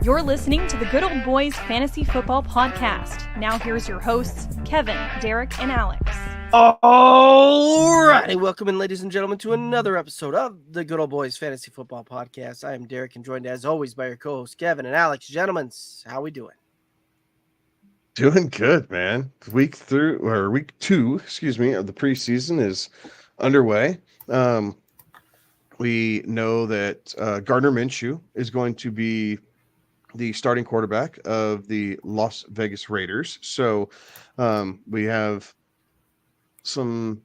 You're listening to the Good Old Boys Fantasy Football Podcast. Now here's your hosts, Kevin, Derek, and Alex. All righty, welcome in, ladies and gentlemen, to another episode of the Good Old Boys Fantasy Football Podcast. I am Derek, and joined as always by your co-hosts, Kevin and Alex. Gentlemen, how we doing? Doing good, man. Week 2, of the preseason is underway. We know that Gardner Minshew is going to be the starting quarterback of the Las Vegas Raiders. So we have some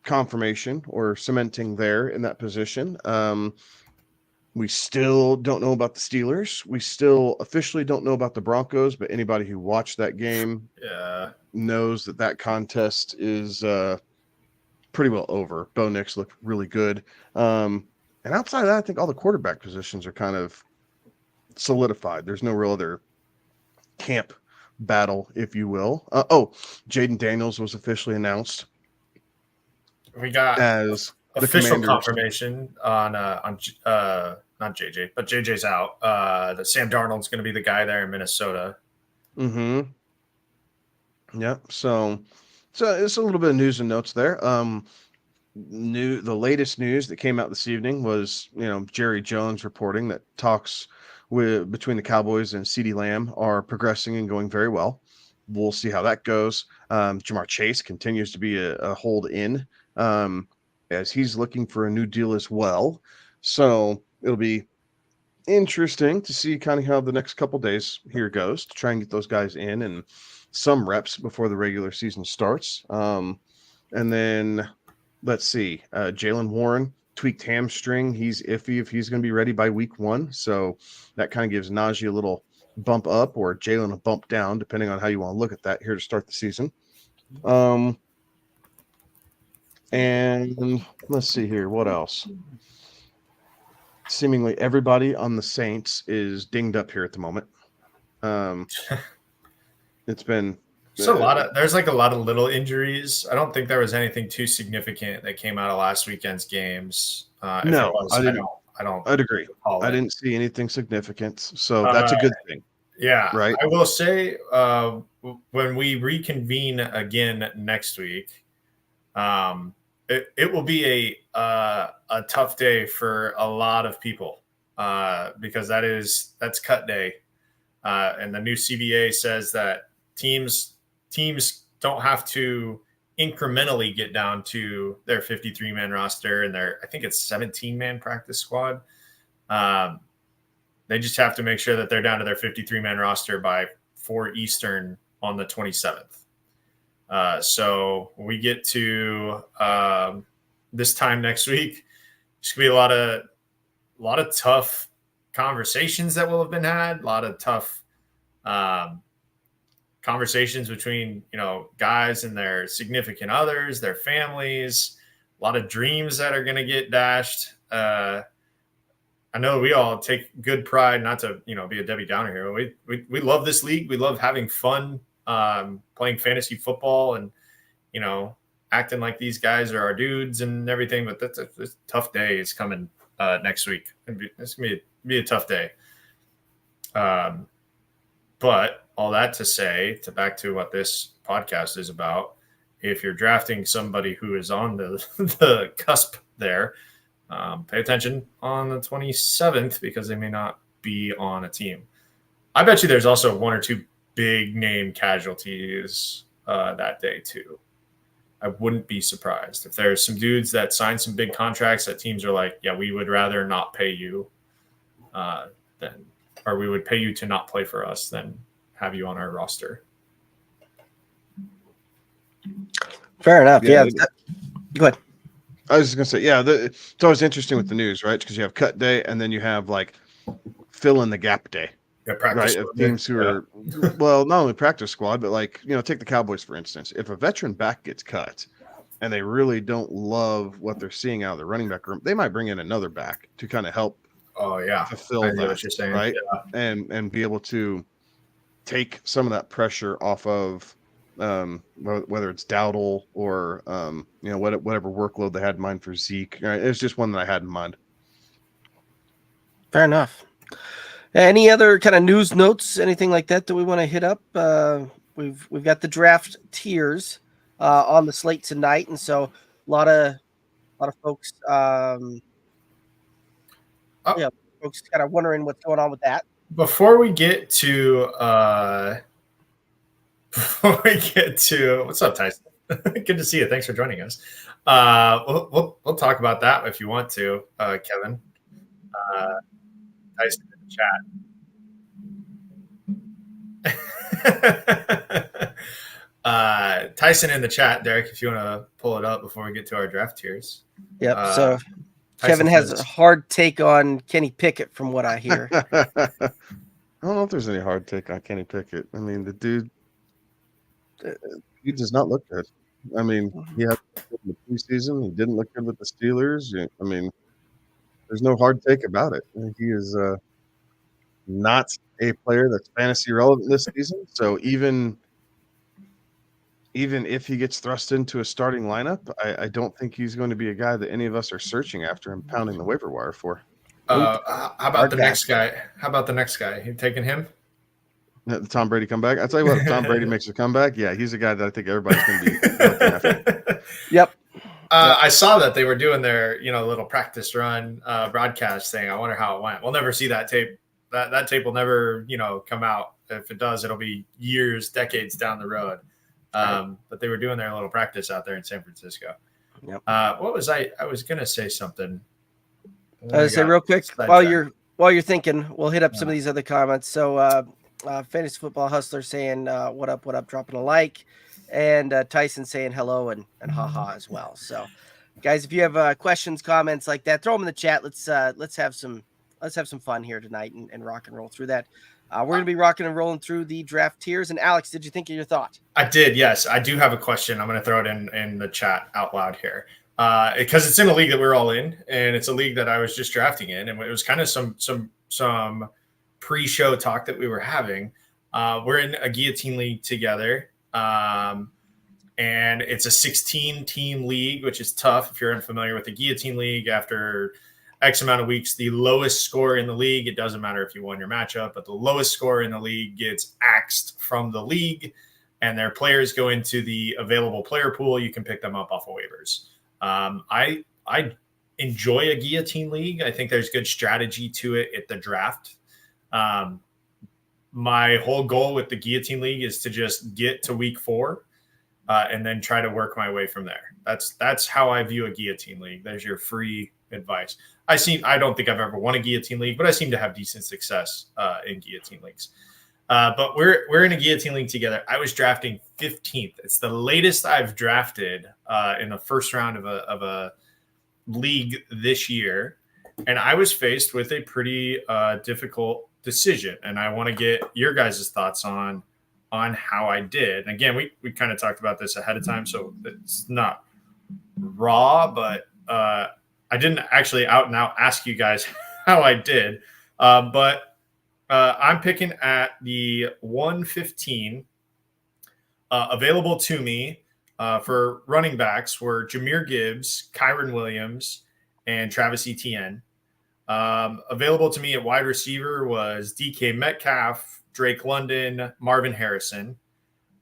confirmation or cementing there in that position. We still don't know about the Steelers. We still officially don't know about the Broncos, but anybody who watched that game knows that contest is pretty well over. Bo Nix looked really good. And outside of that, I think all the quarterback positions are kind of solidified. There's no real other camp battle, if you will. Jaden Daniels was officially announced. We got as official confirmation on not JJ, but JJ's out. That Sam Darnold's going to be the guy there in Minnesota. Mm-hmm. Yep. So it's a little bit of news and notes there. The latest news that came out this evening was, Jerry Jones reporting that talks between the Cowboys and CeeDee Lamb are progressing and going very well. We'll see how that goes. Jamar Chase continues to be a hold in as he's looking for a new deal as well. So it'll be interesting to see kind of how the next couple days here goes to try and get those guys in and some reps before the regular season starts. And then let's see, Jaylen Warren tweaked hamstring. He's iffy if he's going to be ready by week 1. So that kind of gives Najee a little bump up or Jalen a bump down, depending on how you want to look at that here to start the season. And let's see here. What else? Seemingly everybody on the Saints is dinged up here at the moment. It's been there's a lot of little injuries. I don't think there was anything too significant that came out of last weekend's games. No, I'd agree. I didn't see anything significant, so that's a good thing. Yeah, right. I will say when we reconvene again next week, it will be a tough day for a lot of people because that's cut day, and the new CBA says that teams don't have to incrementally get down to their 53-man roster and I think it's 17-man practice squad. They just have to make sure that they're down to their 53-man roster by 4 Eastern on the 27th. So we get to this time next week. There's gonna be a lot of tough conversations that will have been had. A lot of tough conversations between guys and their significant others, their families. A lot of dreams that are going to get dashed. I know we all take good pride, not to be a Debbie Downer here. We love this league. We love having fun playing fantasy football and acting like these guys are our dudes and everything. But that's a tough day is coming next week. It's gonna be a tough day. But all that to say, back to what this podcast is about, if you're drafting somebody who is on the cusp there, pay attention on the 27th because they may not be on a team. I bet you there's also 1 or 2 big name casualties that day too. I wouldn't be surprised if there's some dudes that sign some big contracts that teams are like, yeah, we would rather not pay you or we would pay you to not play for us than have you on our roster. Fair enough. Yeah. Go ahead. I was just going to say, it's always interesting with the news, right? Because you have cut day and then you have like fill in the gap day. Yeah, practice right? Of teams who are, well, not only practice squad, but like, take the Cowboys, for instance. If a veteran back gets cut and they really don't love what they're seeing out of the running back room, they might bring in another back to kind of help fulfill that, what you're saying. Right? Yeah. And be able to take some of that pressure off of whether it's Dowdle or whatever workload they had in mind for Zeke. Right? It's just one that I had in mind. Fair enough. Any other kind of news notes, anything like that we want to hit up? We've got the draft tiers on the slate tonight, and so a lot of folks, folks kind of wondering what's going on with that. Before we get to what's up, Tyson? Good to see you. Thanks for joining us. We'll talk about that if you want to, Kevin. Tyson in the chat. Tyson in the chat, Derek, if you want to pull it up before we get to our draft tiers. Yep. So Kevin has a hard take on Kenny Pickett, from what I hear. I don't know if there's any hard take on Kenny Pickett. I mean, the dude, he does not look good. I mean, he had in the preseason. He didn't look good with the Steelers. I mean, there's no hard take about it. He is not a player that's fantasy relevant this season. So even if he gets thrust into a starting lineup, I don't think he's going to be a guy that any of us are searching after and pounding the waiver wire for. How about the next guy? How about the next guy? You taking him? The Tom Brady comeback? I'll tell you what, if Tom Brady makes a comeback, yeah, he's a guy that I think everybody's going to be looking after. Yep. I saw that they were doing their, little practice run broadcast thing. I wonder how it went. We'll never see that tape. That tape will never, come out. If it does, it'll be years, decades down the road. But they were doing their little practice out there in San Francisco. Yep. What was I was going to say something. Say real quick while you're thinking, we'll hit up some of these other comments. So, Fantasy Football Hustler saying, what up, dropping a like, and Tyson saying hello and haha as well. So, guys, if you have questions, comments like that, throw them in the chat. Let's have some fun here tonight and rock and roll through that. We're going to be rocking and rolling through the draft tiers. And Alex, did you think of your thought? I did. Yes, I do have a question. I'm going to throw it in the chat out loud here. Because it's in a league that we're all in, and it's a league that I was just drafting in, and it was kind of some pre-show talk that we were having. We're in a guillotine league together, and it's a 16-team league, which is tough if you're unfamiliar with the guillotine league. After X amount of weeks, the lowest score in the league, it doesn't matter if you won your matchup, but the lowest score in the league gets axed from the league, and their players go into the available player pool. You can pick them up off of waivers. I enjoy a guillotine league. I think there's good strategy to it at the draft. My whole goal with the guillotine league is to just get to week 4 and then try to work my way from there. That's how I view a guillotine league. There's your free advice. I don't think I've ever won a guillotine league, but I seem to have decent success in guillotine leagues. But we're in a guillotine league together. I was drafting 15th. It's the latest I've drafted in the first round of a league this year. And I was faced with a pretty difficult decision. And I want to get your guys' thoughts on how I did. And again, we kind of talked about this ahead of time, so it's not raw, but I didn't actually out and out ask you guys how I did. But I'm picking at the 115. Available to me for running backs were Jahmyr Gibbs, Kyren Williams, and Travis Etienne. Available to me at wide receiver was DK Metcalf, Drake London, Marvin Harrison.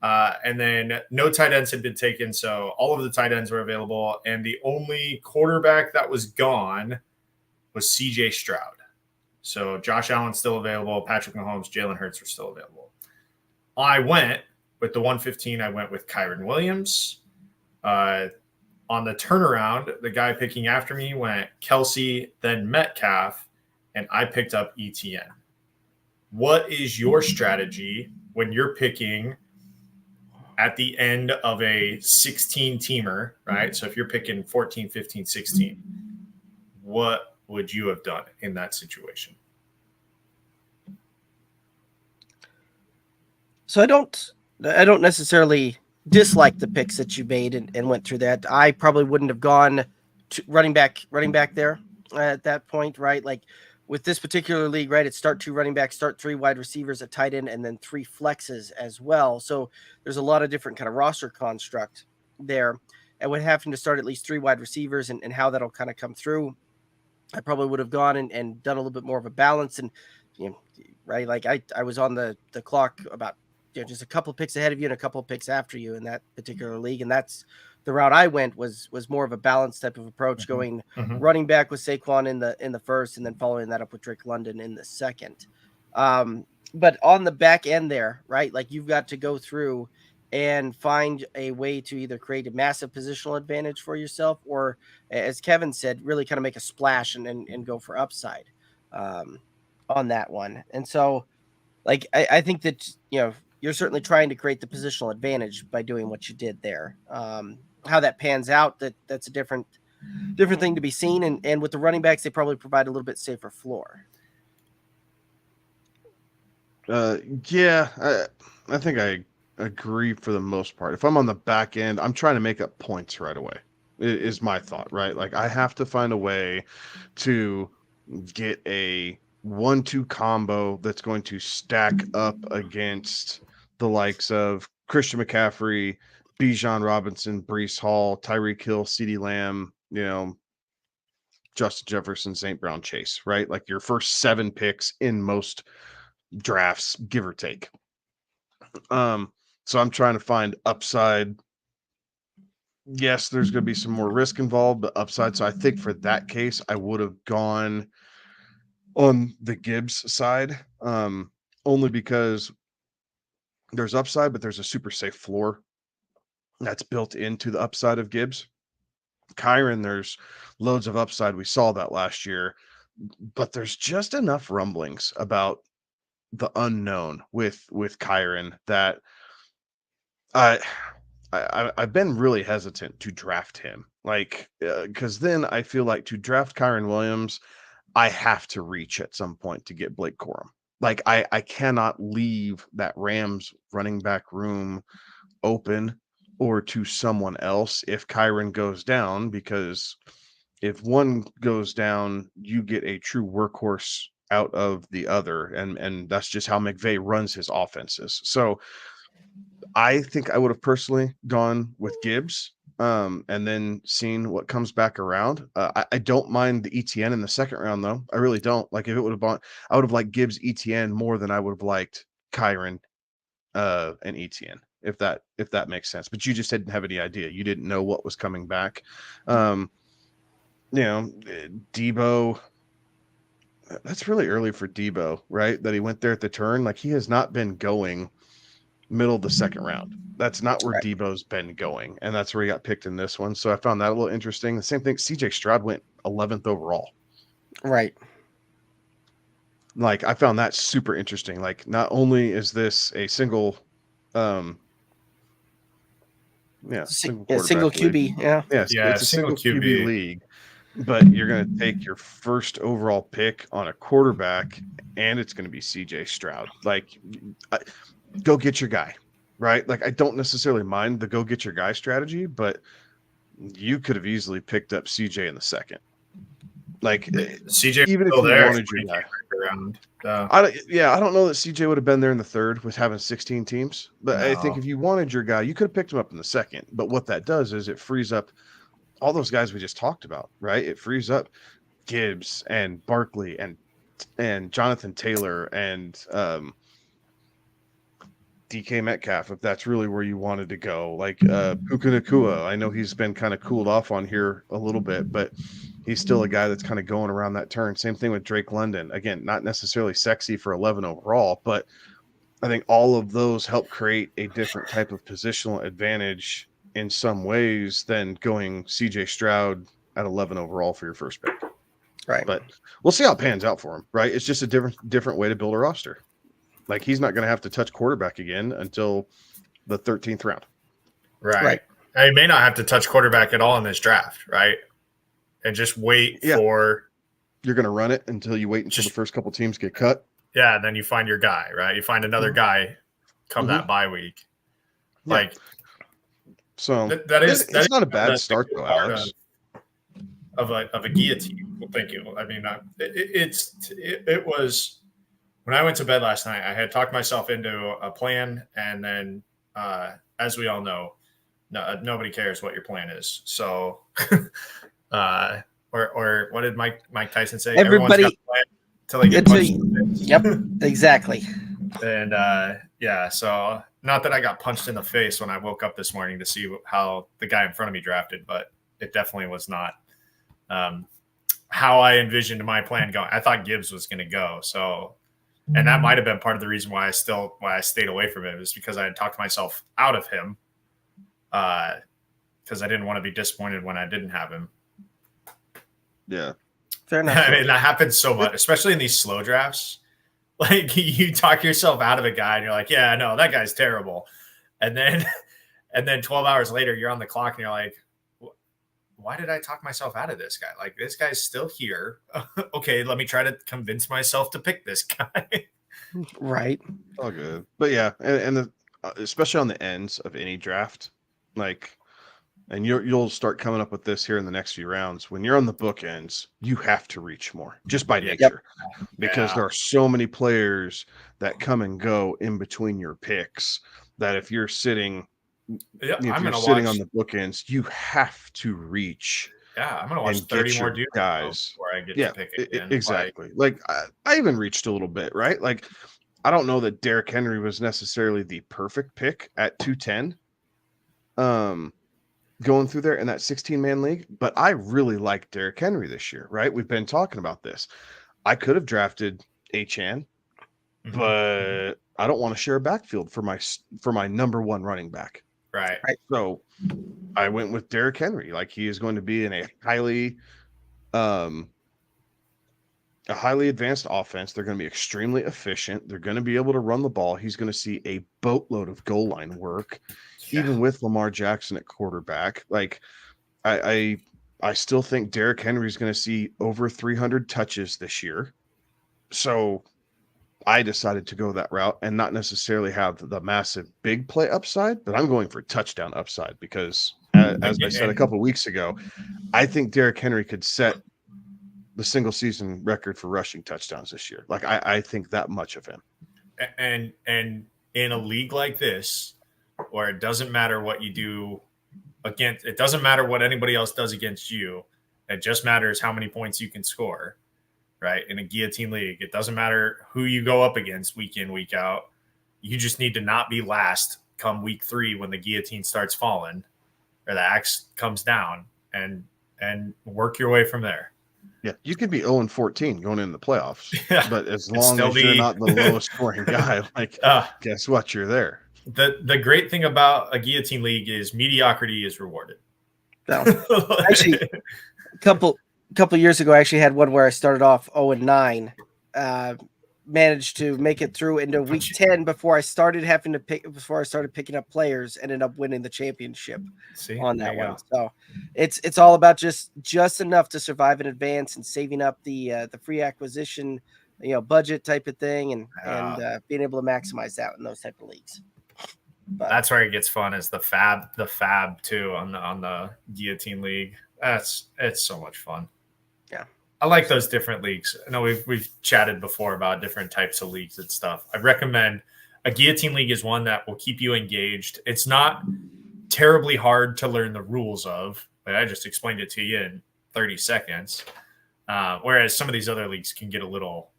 And then no tight ends had been taken, so all of the tight ends were available. And the only quarterback that was gone was CJ Stroud. So Josh Allen's still available. Patrick Mahomes, Jalen Hurts were still available. I went with the 115. I went with Kyren Williams. On the turnaround, the guy picking after me went Kelsey, then Metcalf, and I picked up ETN. What is your strategy when you're picking at the end of a 16-teamer, right? So if you're picking 14, 15, 16, what would you have done in that situation? So I don't necessarily dislike the picks that you made and went through that. I probably wouldn't have gone to running back there at that point, right? Like with this particular league, right? It's start 2 running backs, start 3 wide receivers, a tight end, and then 3 flexes as well. So there's a lot of different kind of roster construct there. And with having to start at least 3 wide receivers and how that'll kind of come through, I probably would have gone and done a little bit more of a balance and right? Like I was on the clock about just a couple of picks ahead of you and a couple of picks after you in that particular league, and that's the route I went was more of a balanced type of approach, going running back with Saquon in the first, and then following that up with Drake London in the second. But on the back end there, right? Like you've got to go through and find a way to either create a massive positional advantage for yourself, or, as Kevin said, really kind of make a splash and go for upside on that one. And so, like, I think that, you're certainly trying to create the positional advantage by doing what you did there. How that pans out, that's a different thing to be seen. And with the running backs, they probably provide a little bit safer floor. Yeah, I think I agree for the most part. If I'm on the back end, I'm trying to make up points right away, is my thought, right? Like I have to find a way to get a 1-2 combo that's going to stack up against the likes of Christian McCaffrey, Bijan Robinson, Breece Hall, Tyreek Hill, CeeDee Lamb, Justin Jefferson, St. Brown, Chase, right? Like your first 7 picks in most drafts, give or take. So I'm trying to find upside. Yes, there's going to be some more risk involved, but upside. So I think for that case, I would have gone on the Gibbs side, only because there's upside, but there's a super safe floor that's built into the upside of Gibbs. Kyron, there's loads of upside. We saw that last year, but there's just enough rumblings about the unknown with Kyron that I've been really hesitant to draft him, like, because then I feel like to draft Kyron Williams, I have to reach at some point to get Blake Corum. Like I cannot leave that Rams running back room open or to someone else if Kyron goes down, because if one goes down, you get a true workhorse out of the other, and that's just how McVay runs his offenses. So I think I would have personally gone with Gibbs, and then seen what comes back around. I don't mind the ETN in the second round, though. I really don't. Like if it would have bought, I would have liked Gibbs ETN more than I would have liked Kyron and ETN, if that makes sense. But you just didn't have any idea. You didn't know what was coming back. Debo. That's really early for Debo, right? That he went there at the turn. Like he has not been going middle of the second round. That's not where Debo's been going, and that's where he got picked in this one. So I found that a little interesting. The same thing, CJ Stroud went 11th overall. Right. Like I found that super interesting. Like not only is this a single single QB league. It's a single QB league, but you're going to take your first overall pick on a quarterback, and it's going to be CJ Stroud. Like go get your guy, right? Like I don't necessarily mind the go get your guy strategy, but you could have easily picked up CJ in the second. Like CJ, even if you wanted your guy. I don't know that CJ would have been there in the third with having 16 teams, but I think if you wanted your guy, you could have picked him up in the second. But what that does is it frees up all those guys we just talked about, right? It frees up Gibbs and Barkley and Jonathan Taylor and DK Metcalf, if that's really where you wanted to go. Like Puka Nacua, I know he's been kind of cooled off on here a little bit, but he's still a guy that's kind of going around that turn. Same thing with Drake London. Again, not necessarily sexy for 11 overall, but I think all of those help create a different type of positional advantage in some ways than going CJ Stroud at 11 overall for your first pick. Right. But we'll see how it pans out for him, right? It's just a different way to build a roster. Like he's not going to have to touch quarterback again until the 13th round. Right. And he may not have to touch quarterback at all in this draft, right? And just wait for. You're going to run it until you wait until the first couple teams get cut. Yeah, and then you find your guy, right? You find another guy come that bye week. Yeah. Like, so it's not a bad start though, Alex. Of a guillotine. Well, thank you. I mean, it was when I went to bed last night. I had talked myself into a plan, and then, as we all know, nobody cares what your plan is. So, or what did Mike Tyson say? Everybody, till I get punched. Yep, exactly. And yeah, so not that I got punched in the face when I woke up this morning to see how the guy in front of me drafted, but it definitely was not how I envisioned my plan going. I thought Gibbs was going to go, so, and that might have been part of the reason why I stayed away from him, is because I had talked myself out of him, because I didn't want to be disappointed when I didn't have him. Yeah, fair enough. I mean, that happens so much, especially in these slow drafts. Like, you talk yourself out of a guy and you're like, yeah, no, that guy's terrible. And then 12 hours later, you're on the clock and you're like, why did I talk myself out of this guy? Like, this guy's still here. Okay, let me try to convince myself to pick this guy. Right. all good. But yeah, and especially on the ends of any draft, like, and you'll start coming up with this here in the next few rounds. When you're on the bookends, you have to reach more just by nature, because there are so many players that come and go in between your picks that if you're sitting, Yep, if you're sitting on the bookends, you have to reach. Yeah, I'm gonna watch 30 more dudes guys before I get to pick again. Exactly. Like I even reached a little bit, right? Like, I don't know that Derrick Henry was necessarily the perfect pick at 210. Going through there in that 16-man league, but I really like Derrick Henry this year, right? We've been talking about this. I could have drafted Achane, but I don't want to share a backfield for my number one running back. Right. So I went with Derrick Henry. Like, he is going to be in a highly advanced offense. They're going to be extremely efficient. They're going to be able to run the ball. He's going to see a boatload of goal line work. Even with Lamar Jackson at quarterback. Like, I still think Derrick Henry is going to see over 300 touches this year. So I decided to go that route and not necessarily have the massive big play upside, but I'm going for touchdown upside because, as I said a couple of weeks ago, I think Derrick Henry could set the single season record for rushing touchdowns this year. Like, I think that much of him. And in a league like this, where it doesn't matter what you do against, it doesn't matter what anybody else does against you. It just matters how many points you can score, right? In a guillotine league, it doesn't matter who you go up against week in, week out. You just need to not be last come week 3 when the guillotine starts falling or the axe comes down, and work your way from there. Yeah, you could be 0-14 going into the playoffs, but as long as you're not the lowest scoring guy, like, guess what? You're there. The great thing about a guillotine league is mediocrity is rewarded. No. Actually, a couple years ago, I actually had one where I started off 0-9, managed to make it through into week 10 before I started picking up players, ended up winning the championship on that one. So it's all about just enough to survive in advance and saving up the free acquisition, budget type of thing, and being able to maximize that in those type of leagues. But that's where it gets fun, is the fab too on the guillotine league. It's so much fun. Yeah. I like those different leagues. I know we've chatted before about different types of leagues and stuff. I recommend a guillotine league is one that will keep you engaged. It's not terribly hard to learn the rules of, but I just explained it to you in 30 seconds. Whereas some of these other leagues can get a little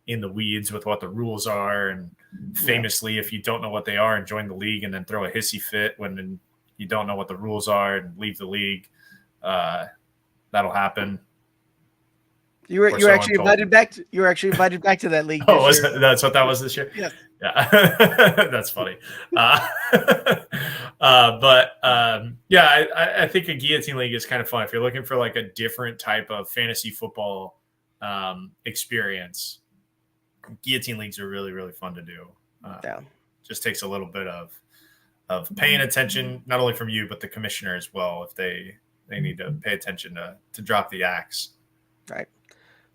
in the weeds with what the rules are, and famously, if you don't know what they are and join the league and then throw a hissy fit when you don't know what the rules are and leave the league, that'll happen. You were actually invited back to that league. Oh, that's what that was this year? Yeah. That's funny. I think a guillotine league is kind of fun if you're looking for like a different type of fantasy football experience. Guillotine leagues are really, really fun to do. Just takes a little bit of paying attention, not only from you but the commissioner as well, if they need to pay attention to drop the axe. Right.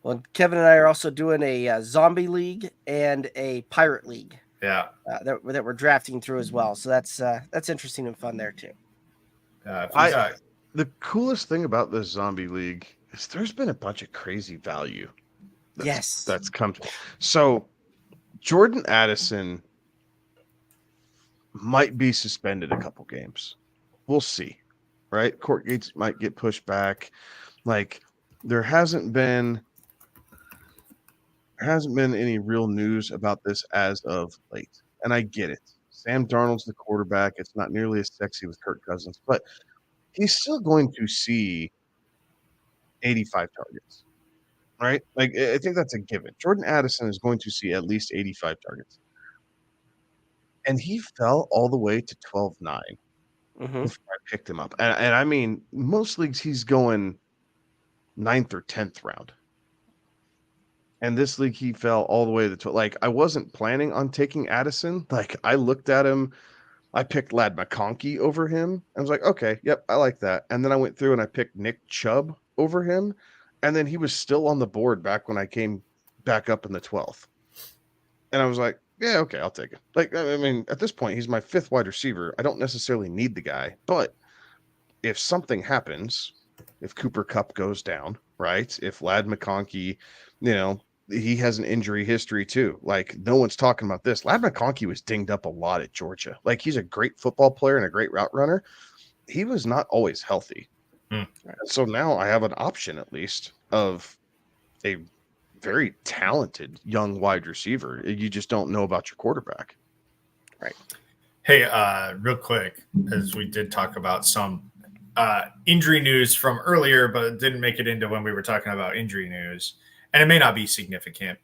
Well, Kevin and I are also doing a zombie league and a pirate league. Yeah. That we're drafting through as well. So that's interesting and fun there too. The coolest thing about this zombie league is there's been a bunch of crazy value. That's come to. So Jordan Addison might be suspended a couple games. We'll see. Right? Court gates might get pushed back. Like, there hasn't been there hasn't been any real news about this as of late. And I get it. Sam Darnold's the quarterback. It's not nearly as sexy with Kirk Cousins, but he's still going to see 85 targets, right? Like, I think that's a given. Jordan Addison is going to see at least 85 targets. And he fell all the way to 12-9 before I picked him up. And I mean, most leagues he's going 9th or 10th round. And this league he fell all the way to 12. Like, I wasn't planning on taking Addison. Like, I looked at him. I picked Lad McConkey over him. I was like, okay, yep, I like that. And then I went through and I picked Nick Chubb over him. And then he was still on the board back when I came back up in the 12th. And I was like, yeah, okay, I'll take it. Like, I mean, at this point, he's my 5th wide receiver. I don't necessarily need the guy. But if something happens, if Cooper Kupp goes down, right? If Lad McConkey, he has an injury history too. Like, no one's talking about this. Lad McConkey was dinged up a lot at Georgia. Like, he's a great football player and a great route runner. He was not always healthy. So now I have an option, at least, of a very talented young wide receiver. You just don't know about your quarterback. Right. Hey, real quick, as we did talk about some injury news from earlier, but it didn't make it into when we were talking about injury news. And it may not be significant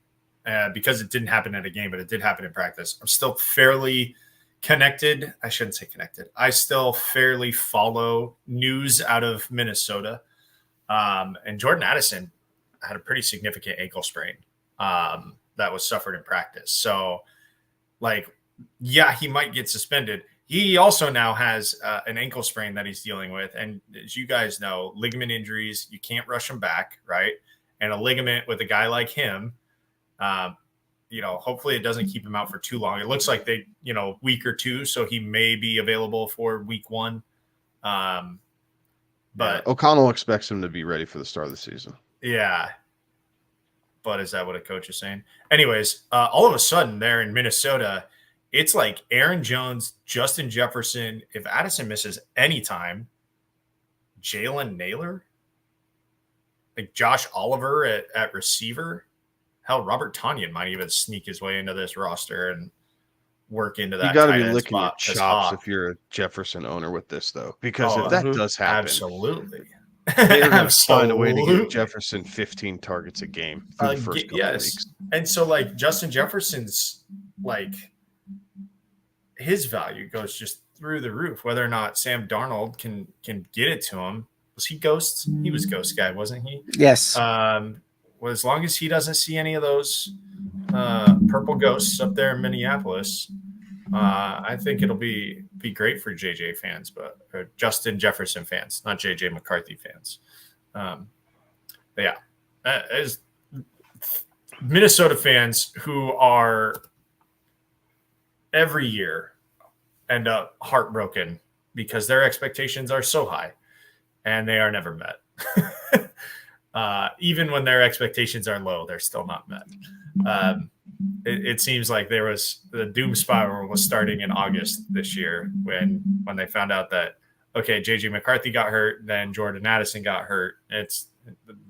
because it didn't happen at a game, but it did happen in practice. I'm still fairly connected. I shouldn't say connected. I still fairly follow news out of Minnesota. And Jordan Addison had a pretty significant ankle sprain that was suffered in practice. So, like, yeah, he might get suspended. He also now has an ankle sprain that he's dealing with. And as you guys know, ligament injuries, you can't rush them back, right? And a ligament with a guy like him, hopefully it doesn't keep him out for too long. It looks like week or two, so he may be available for week 1. But O'Connell expects him to be ready for the start of the season. Yeah. But is that what a coach is saying? Anyways, all of a sudden there in Minnesota, it's like Aaron Jones, Justin Jefferson. If Addison misses any time, Jalen Naylor, like Josh Oliver at receiver. Hell, Robert Tonyan might even sneak his way into this roster and work into that. You got to be licking your chops if you're a Jefferson owner with this, though, because if that does happen, absolutely, they're going to find a way to give Jefferson 15 targets a game through the first couple of weeks. And so, like, Justin Jefferson's, like, his value goes just through the roof. Whether or not Sam Darnold can get it to him. Was he Ghosts? He was Ghost guy, wasn't he? Yes. Well, as long as he doesn't see any of those purple ghosts up there in Minneapolis, I think it'll be great for JJ fans, or Justin Jefferson fans, not JJ McCarthy fans. But yeah, as Minnesota fans who are every year end up heartbroken because their expectations are so high. And they are never met. Even when their expectations are low, they're still not met. It seems like the doom spiral was starting in August this year when they found out that, okay, JJ McCarthy got hurt, then Jordan Addison got hurt. It's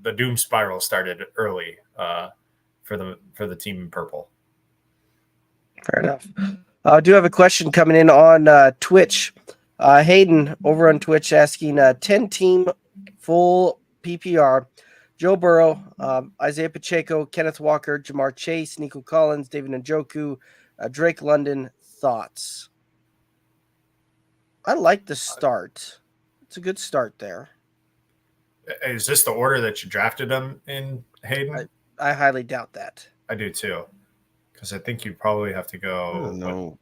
the doom spiral started early for the team in purple. Fair enough. I do have a question coming in on Twitch. Hayden over on Twitch asking 10-team full PPR. Joe Burrow, Isaiah Pacheco, Kenneth Walker, Jamar Chase, Nico Collins, David Njoku, Drake London. Thoughts? I like the start. It's a good start there. Is this the order that you drafted them in, Hayden? I highly doubt that. I do too. Because I think you probably have to go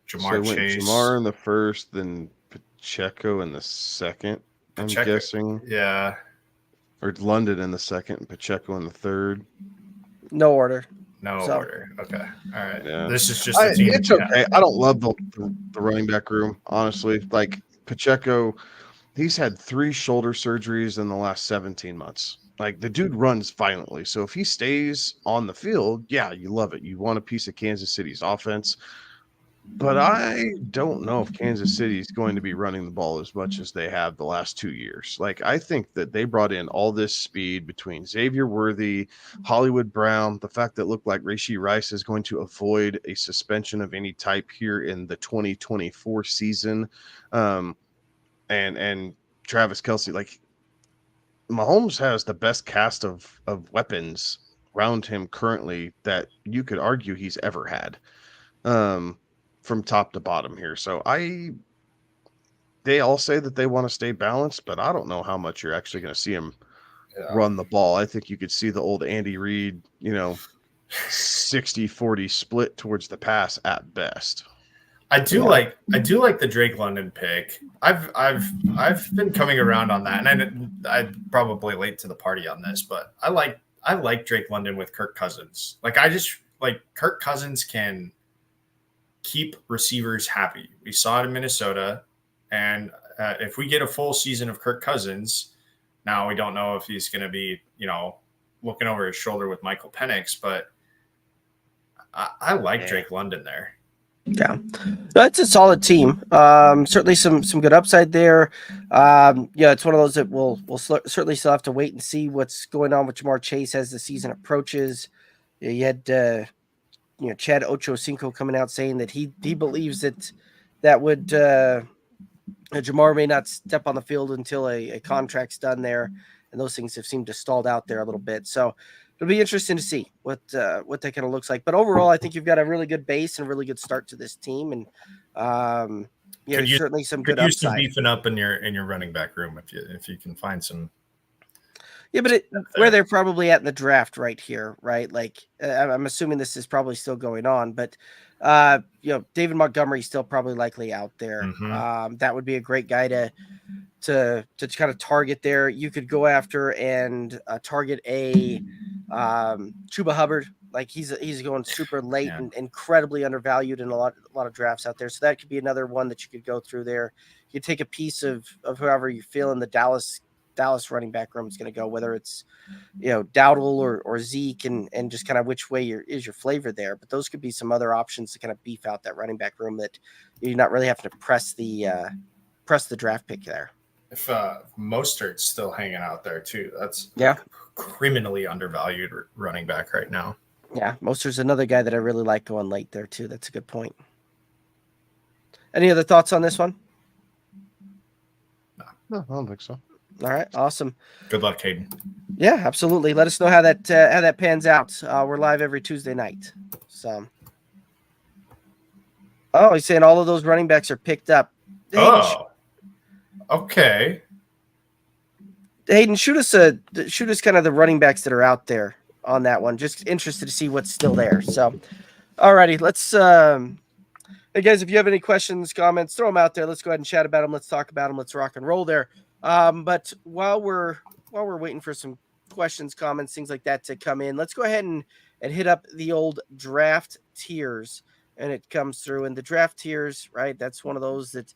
Jamar Chase. Jamar in the first, then Pacheco in the second, I'm guessing. Yeah. Or London in the second, Pacheco in the third. No order. Order. Okay. All right. Yeah. This is just the team. It's okay. I don't love the running back room, honestly. Like, Pacheco, he's had 3 shoulder surgeries in the last 17 months. Like, the dude runs violently. So if he stays on the field, yeah, you love it. You want a piece of Kansas City's offense. But I don't know if Kansas City is going to be running the ball as much as they have the last 2 years. Like, I think that they brought in all this speed between Xavier Worthy, Hollywood Brown, the fact that it looked like Rashee Rice is going to avoid a suspension of any type here in the 2024 season. And Travis Kelce, like, Mahomes has the best cast of weapons around him currently that you could argue he's ever had. From top to bottom here. So they all say that they want to stay balanced, but I don't know how much you're actually going to see him run the ball. I think you could see the old Andy Reid, 60-40 split towards the pass at best. I do like the Drake London pick. I've been coming around on that, and I'm probably late to the party on this, but I like Drake London with Kirk Cousins. Like, I just like Kirk Cousins can keep receivers happy. We saw it in Minnesota, and if we get a full season of Kirk Cousins, now we don't know if he's going to be, looking over his shoulder with Michael Penix, but I like Drake London there. Yeah, it's a solid team. Certainly some good upside there. It's one of those that we'll certainly still have to wait and see what's going on with Jamar Chase as the season approaches. You had Chad Ochocinco coming out saying that he believes that would Jamar may not step on the field until a contract's done there, and those things have seemed to stalled out there a little bit. So it'll be interesting to see what that kind of looks like. But overall, I think you've got a really good base and a really good start to this team, and certainly some good upside. Some beefing up in your running back room if you can find some. Yeah, but where they're probably at in the draft right here, right? Like, I'm assuming this is probably still going on, but David Montgomery's still probably likely out there. Mm-hmm. That would be a great guy to kind of target there. You could go after and target a Chuba Hubbard. Like, he's going super late and incredibly undervalued in a lot of drafts out there. So that could be another one that you could go through there. You take a piece of whoever you feel in the Dallas running back room is going to go, whether it's Dowdle or Zeke, and just kind of which way is your flavor there. But those could be some other options to kind of beef out that running back room that you're not really having to press the draft pick there. If Mostert's still hanging out there too, that's criminally undervalued running back right now. Yeah, Mostert's another guy that I really like going late there too. That's a good point. Any other thoughts on this one? No, I don't think so. All right, awesome. Good luck, Hayden. Yeah, absolutely. Let us know how that pans out. We're live every Tuesday night. So, he's saying all of those running backs are picked up. Hayden, okay. Hayden, shoot us kind of the running backs that are out there on that one. Just interested to see what's still there. So, alrighty, let's. Hey guys, if you have any questions, comments, throw them out there. Let's go ahead and chat about them. Let's talk about them. Let's rock and roll there. But while we're waiting for some questions, comments, things like that to come in, let's go ahead and hit up the old draft tiers, and it comes through. And the draft tiers, right? That's one of those that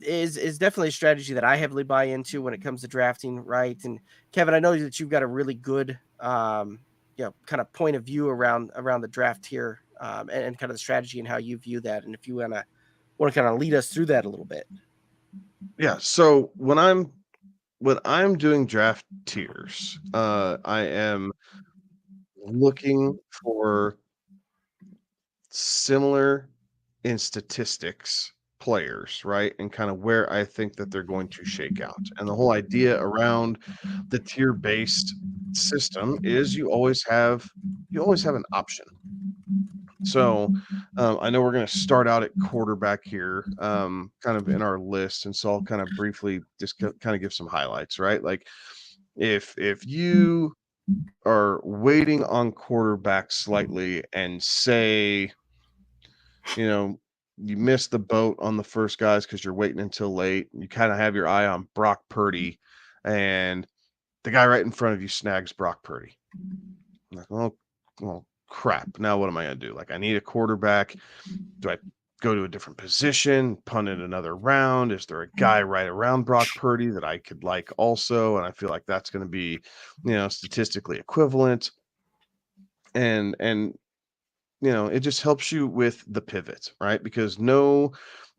is definitely a strategy that I heavily buy into when it comes to drafting, right? And Kevin, I know that you've got a really good kind of point of view around the draft tier, and kind of the strategy and how you view that. And if you want to kind of lead us through that a little bit. Yeah. So when I'm doing draft tiers, I am looking for similar in statistics players, right? And kind of where I think that they're going to shake out. And the whole idea around the tier-based system is you always have an option. So I know we're going to start out at quarterback here, kind of in our list. And so I'll kind of briefly just kind of give some highlights, right? Like if you are waiting on quarterback slightly and say, you missed the boat on the first guys because you're waiting until late, you kind of have your eye on Brock Purdy, and the guy right in front of you snags Brock Purdy. I'm like, well, crap. Now what am I going to do? Like, I need a quarterback. Do I go to a different position, punt it another round? Is there a guy right around Brock Purdy that I could like also? And I feel like that's going to be, statistically equivalent. And it just helps you with the pivot, right? Because no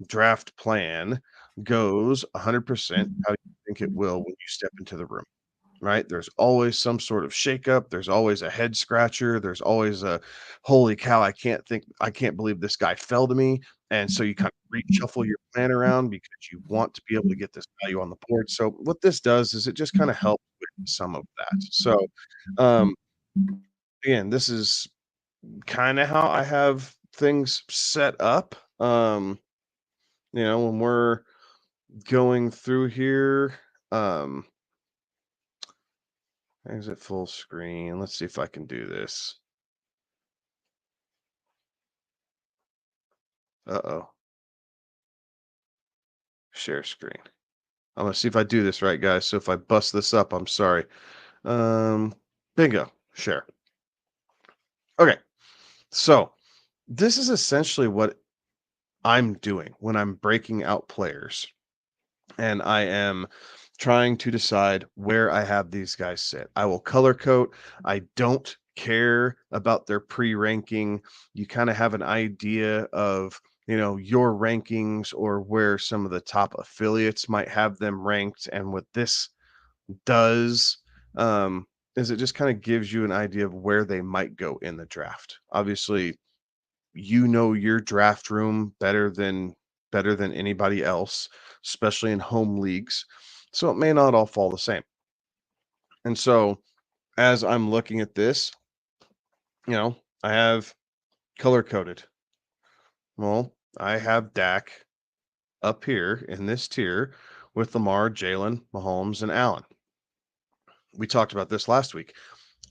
draft plan goes 100% how you think it will when you step into the room, right? There's always some sort of shakeup. There's always a head scratcher. There's always a holy cow, I can't believe this guy fell to me. And so you kind of reshuffle your plan around because you want to be able to get this value on the board. So what this does is it just kind of helps with some of that. So um, again, this is kind of how I have things set up. When we're going through here, exit full screen. Let's see if I can do this. Uh-oh. Share screen. I'm gonna see if I do this right, guys. So if I bust this up, I'm sorry. Bingo. Share. Okay. So this is essentially what I'm doing when I'm breaking out players, and I am trying to decide where I have these guys sit. I will color code. I don't care about their pre-ranking. You kind of have an idea of, your rankings or where some of the top affiliates might have them ranked. And what this does um, is it just kind of gives you an idea of where they might go in the draft. Obviously, your draft room better than anybody else, especially in home leagues. So it may not all fall the same. And so as I'm looking at this, I have color coded. Well, I have Dak up here in this tier with Lamar, Jalen, Mahomes, and Allen. We talked about this last week.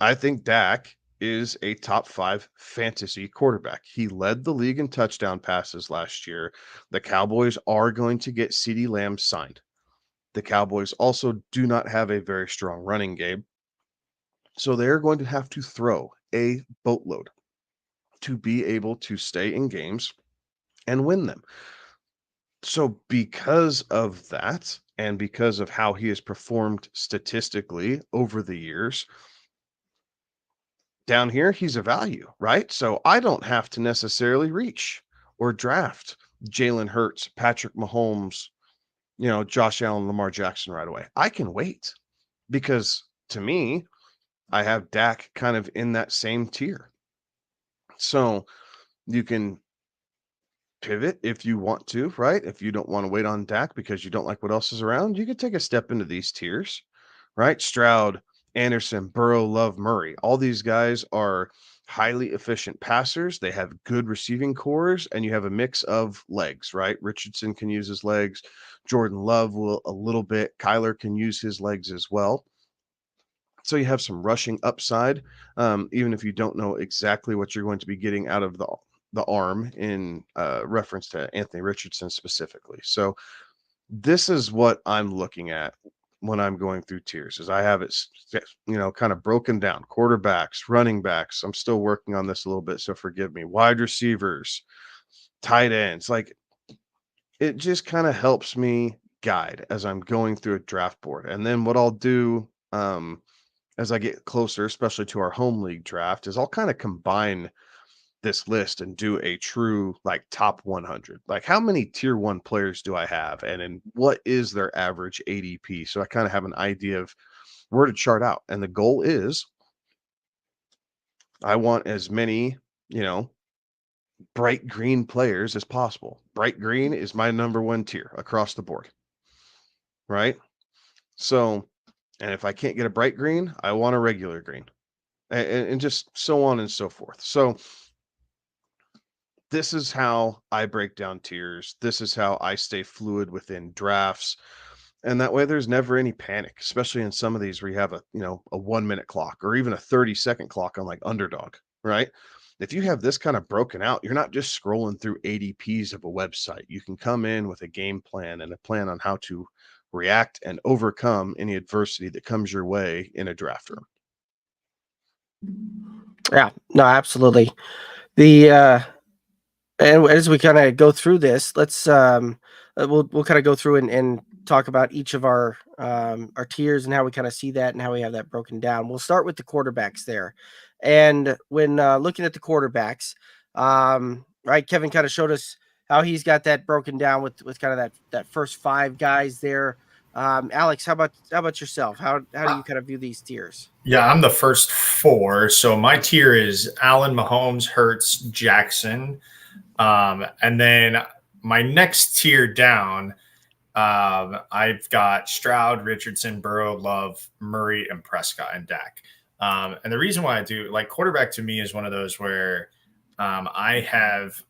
I think Dak is a top 5 fantasy quarterback. He led the league in touchdown passes last year. The Cowboys are going to get CeeDee Lamb signed. The Cowboys also do not have a very strong running game. So they're going to have to throw a boatload to be able to stay in games and win them. So because of that, and because of how he has performed statistically over the years, down here, he's a value, right? So I don't have to necessarily reach or draft Jalen Hurts, Patrick Mahomes, Josh Allen, Lamar Jackson right away. I can wait because to me, I have Dak kind of in that same tier. So you can pivot if you want to, right? If you don't want to wait on Dak because you don't like what else is around, you could take a step into these tiers, right? Stroud, Anderson, Burrow, Love, Murray. All these guys are highly efficient passers. They have good receiving cores, and you have a mix of legs, right? Richardson can use his legs. Jordan Love will a little bit. Kyler can use his legs as well. So you have some rushing upside, even if you don't know exactly what you're going to be getting out of the arm in reference to Anthony Richardson specifically. So this is what I'm looking at when I'm going through tiers is I have it, kind of broken down. Quarterbacks, running backs. I'm still working on this a little bit, so forgive me. Wide receivers, tight ends. Like it just kind of helps me guide as I'm going through a draft board. And then what I'll do as I get closer, especially to our home league draft, is I'll kind of combine this list and do a true like top 100. Like how many tier 1 players do I have and what is their average ADP? So I kind of have an idea of where to chart out. And the goal is I want as many, bright green players as possible. Bright green is my number 1 tier across the board. Right? So, and if I can't get a bright green, I want a regular green. And just so on and so forth. So this is how I break down tiers. This is how I stay fluid within drafts. And that way there's never any panic, especially in some of these where you have a 1-minute clock or even a 30-second clock on like Underdog, right? If you have this kind of broken out, you're not just scrolling through ADPs of a website. You can come in with a game plan and a plan on how to react and overcome any adversity that comes your way in a draft room. Yeah, no, absolutely. And as we kind of go through this, let's we'll kind of go through and talk about each of our tiers and how we kind of see that and how we have that broken down. We'll start with the quarterbacks there. And when looking at the quarterbacks, Right, Kevin kind of showed us how he's got that broken down with kind of that first 5 guys there. Alex, how about yourself? How do you kind of view these tiers? Yeah, I'm the first 4. So my tier is Allen, Mahomes, Hurts, Jackson. And then my next tier down, I've got Stroud, Richardson, Burrow, Love, Murray, and Prescott and Dak. And the reason why I do like quarterback to me is one of those where I have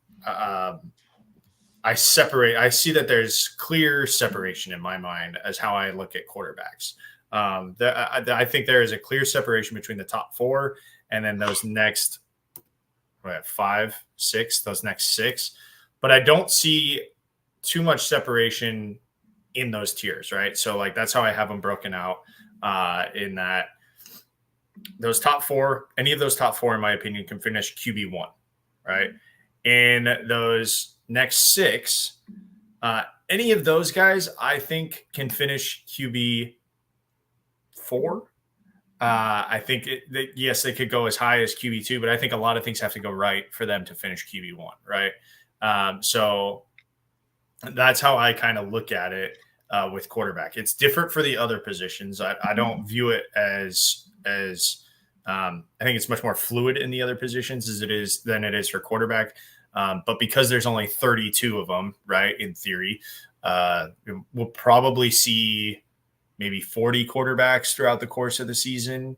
I separate. I see that there's clear separation in my mind as how I look at quarterbacks. I think there is a clear separation between the top 4 and then those next 5, 6, those next 6. But I don't see too much separation in those tiers, right? So like that's how I have them broken out in that those top 4, any of those top 4, in my opinion, can finish QB1, right? And those next 6, any of those guys, I think, can finish QB4. I think, yes, they could go as high as QB2, but I think a lot of things have to go right for them to finish QB1, right? So that's how I kind of look at it with quarterback. It's different for the other positions. I don't view it as I think it's much more fluid in the other positions than it is for quarterback. But because there's only 32 of them, right, in theory, we'll probably see maybe 40 quarterbacks throughout the course of the season.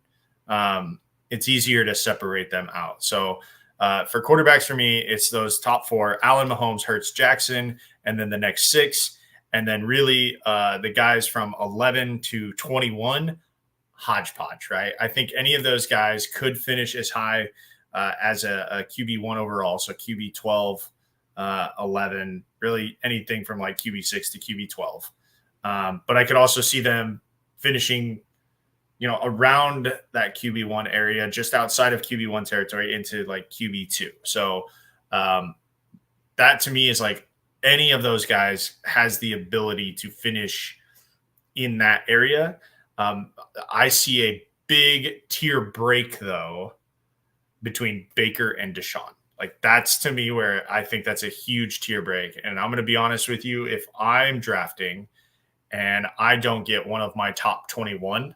It's easier to separate them out. So for quarterbacks, for me, it's those top 4, Allen, Mahomes, Hurts, Jackson, and then the next 6. And then really the guys from 11 to 21, hodgepodge, right? I think any of those guys could finish as high as a QB1 overall. So QB 12, 11, really anything from like QB 6 to QB 12. But I could also see them finishing, around that QB1 area, just outside of QB1 territory into like QB2. So that to me is like any of those guys has the ability to finish in that area. I see a big tier break though between Baker and Deshaun. Like that's to me where I think that's a huge tier break. And I'm going to be honest with you, if I'm drafting and I don't get one of my top 21,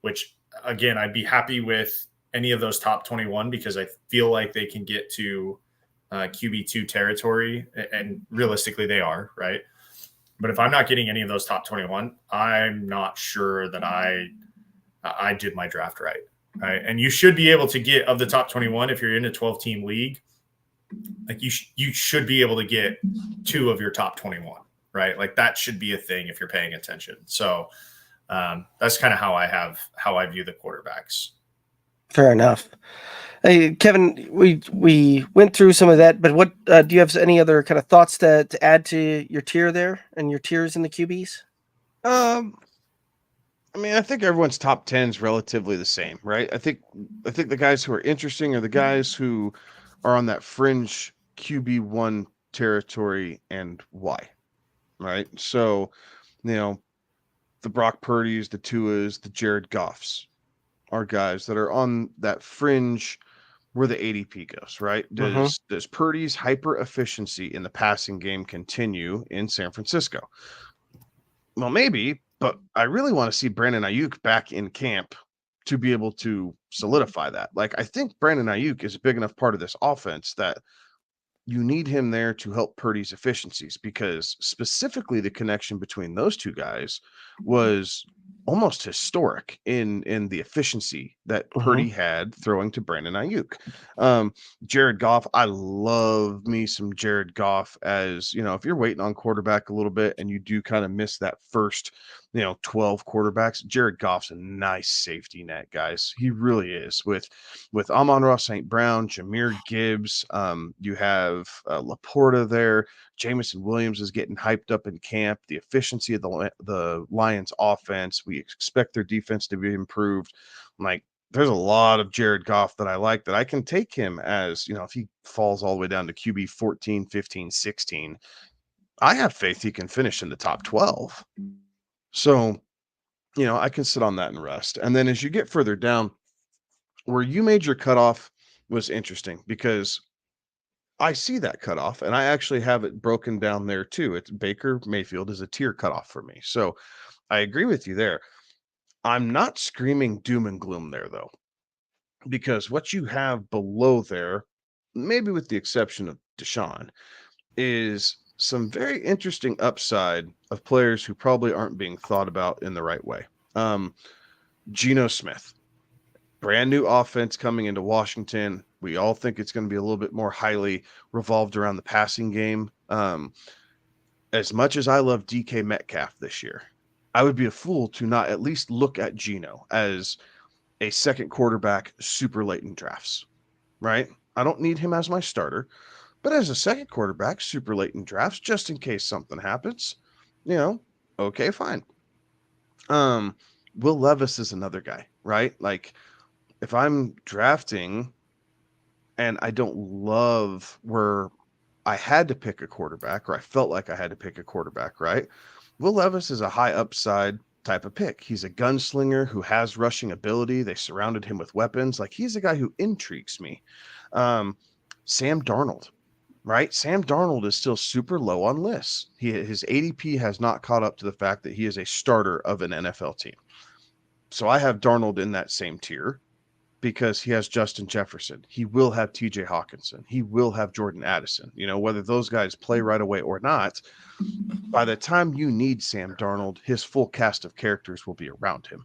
which again, I'd be happy with any of those top 21 because I feel like they can get to QB2 territory, and realistically they are, right? But if I'm not getting any of those top 21, I'm not sure that I did my draft right. Right. And you should be able to get of the top 21 if you're in a 12-team league. Like you should be able to get 2 of your top 21, right? Like that should be a thing if you're paying attention. So that's kind of how I view the quarterbacks. Fair enough. Hey, Kevin, we went through some of that, but what do you have any other kind of thoughts to add to your tier there and your tiers in the QBs? I mean, I think everyone's top 10 is relatively the same, right? I think the guys who are interesting are the guys who are on that fringe QB1 territory and why, right? So, the Brock Purdy's, the Tua's, the Jared Goffs are guys that are on that fringe where the ADP goes, right? Does Purdy's hyper efficiency in the passing game continue in San Francisco? Well, maybe, but I really want to see Brandon Ayuk back in camp to be able to solidify that. Like, I think Brandon Ayuk is a big enough part of this offense that you need him there to help Purdy's efficiencies, because specifically the connection between those two guys was almost historic in the efficiency that Purdy had throwing to Brandon Ayuk. Jared Goff, I love me some Jared Goff as, if you're waiting on quarterback a little bit and you do kind of miss that first, 12 quarterbacks, Jared Goff's a nice safety net, guys. He really is. With Amon-Ra St. Brown, Jahmyr Gibbs, you have Laporta there. Jameson Williams is getting hyped up in camp. The efficiency of the Lions offense, we expect their defense to be improved. Like, there's a lot of Jared Goff that I like, that I can take him as, if he falls all the way down to QB 14, 15, 16, I have faith he can finish in the top 12. So, I can sit on that and rest. And then as you get further down, where you made your cutoff was interesting, because I see that cutoff, and I actually have it broken down there too. It's Baker Mayfield is a tier cutoff for me. So I agree with you there. I'm not screaming doom and gloom there though, because what you have below there, maybe with the exception of Deshaun, is some very interesting upside of players who probably aren't being thought about in the right way. Geno Smith, brand new offense coming into Washington. We all think it's going to be a little bit more highly revolved around the passing game. As much as I love DK Metcalf this year, I would be a fool to not at least look at Geno as a second quarterback super late in drafts, right? I don't need him as my starter, but as a second quarterback super late in drafts, just in case something happens, okay, fine. Will Levis is another guy, right? Like, if I'm drafting and I don't love where I had to pick a quarterback, or I felt like I had to pick a quarterback, right? Will Levis is a high upside type of pick. He's a gunslinger who has rushing ability. They surrounded him with weapons. Like, he's a guy who intrigues me. Sam Darnold, right? Sam Darnold is still super low on lists. His ADP has not caught up to the fact that he is a starter of an NFL team. So I have Darnold in that same tier because he has Justin Jefferson. He will have TJ Hawkinson. He will have Jordan Addison. Whether those guys play right away or not, by the time you need Sam Darnold, his full cast of characters will be around him,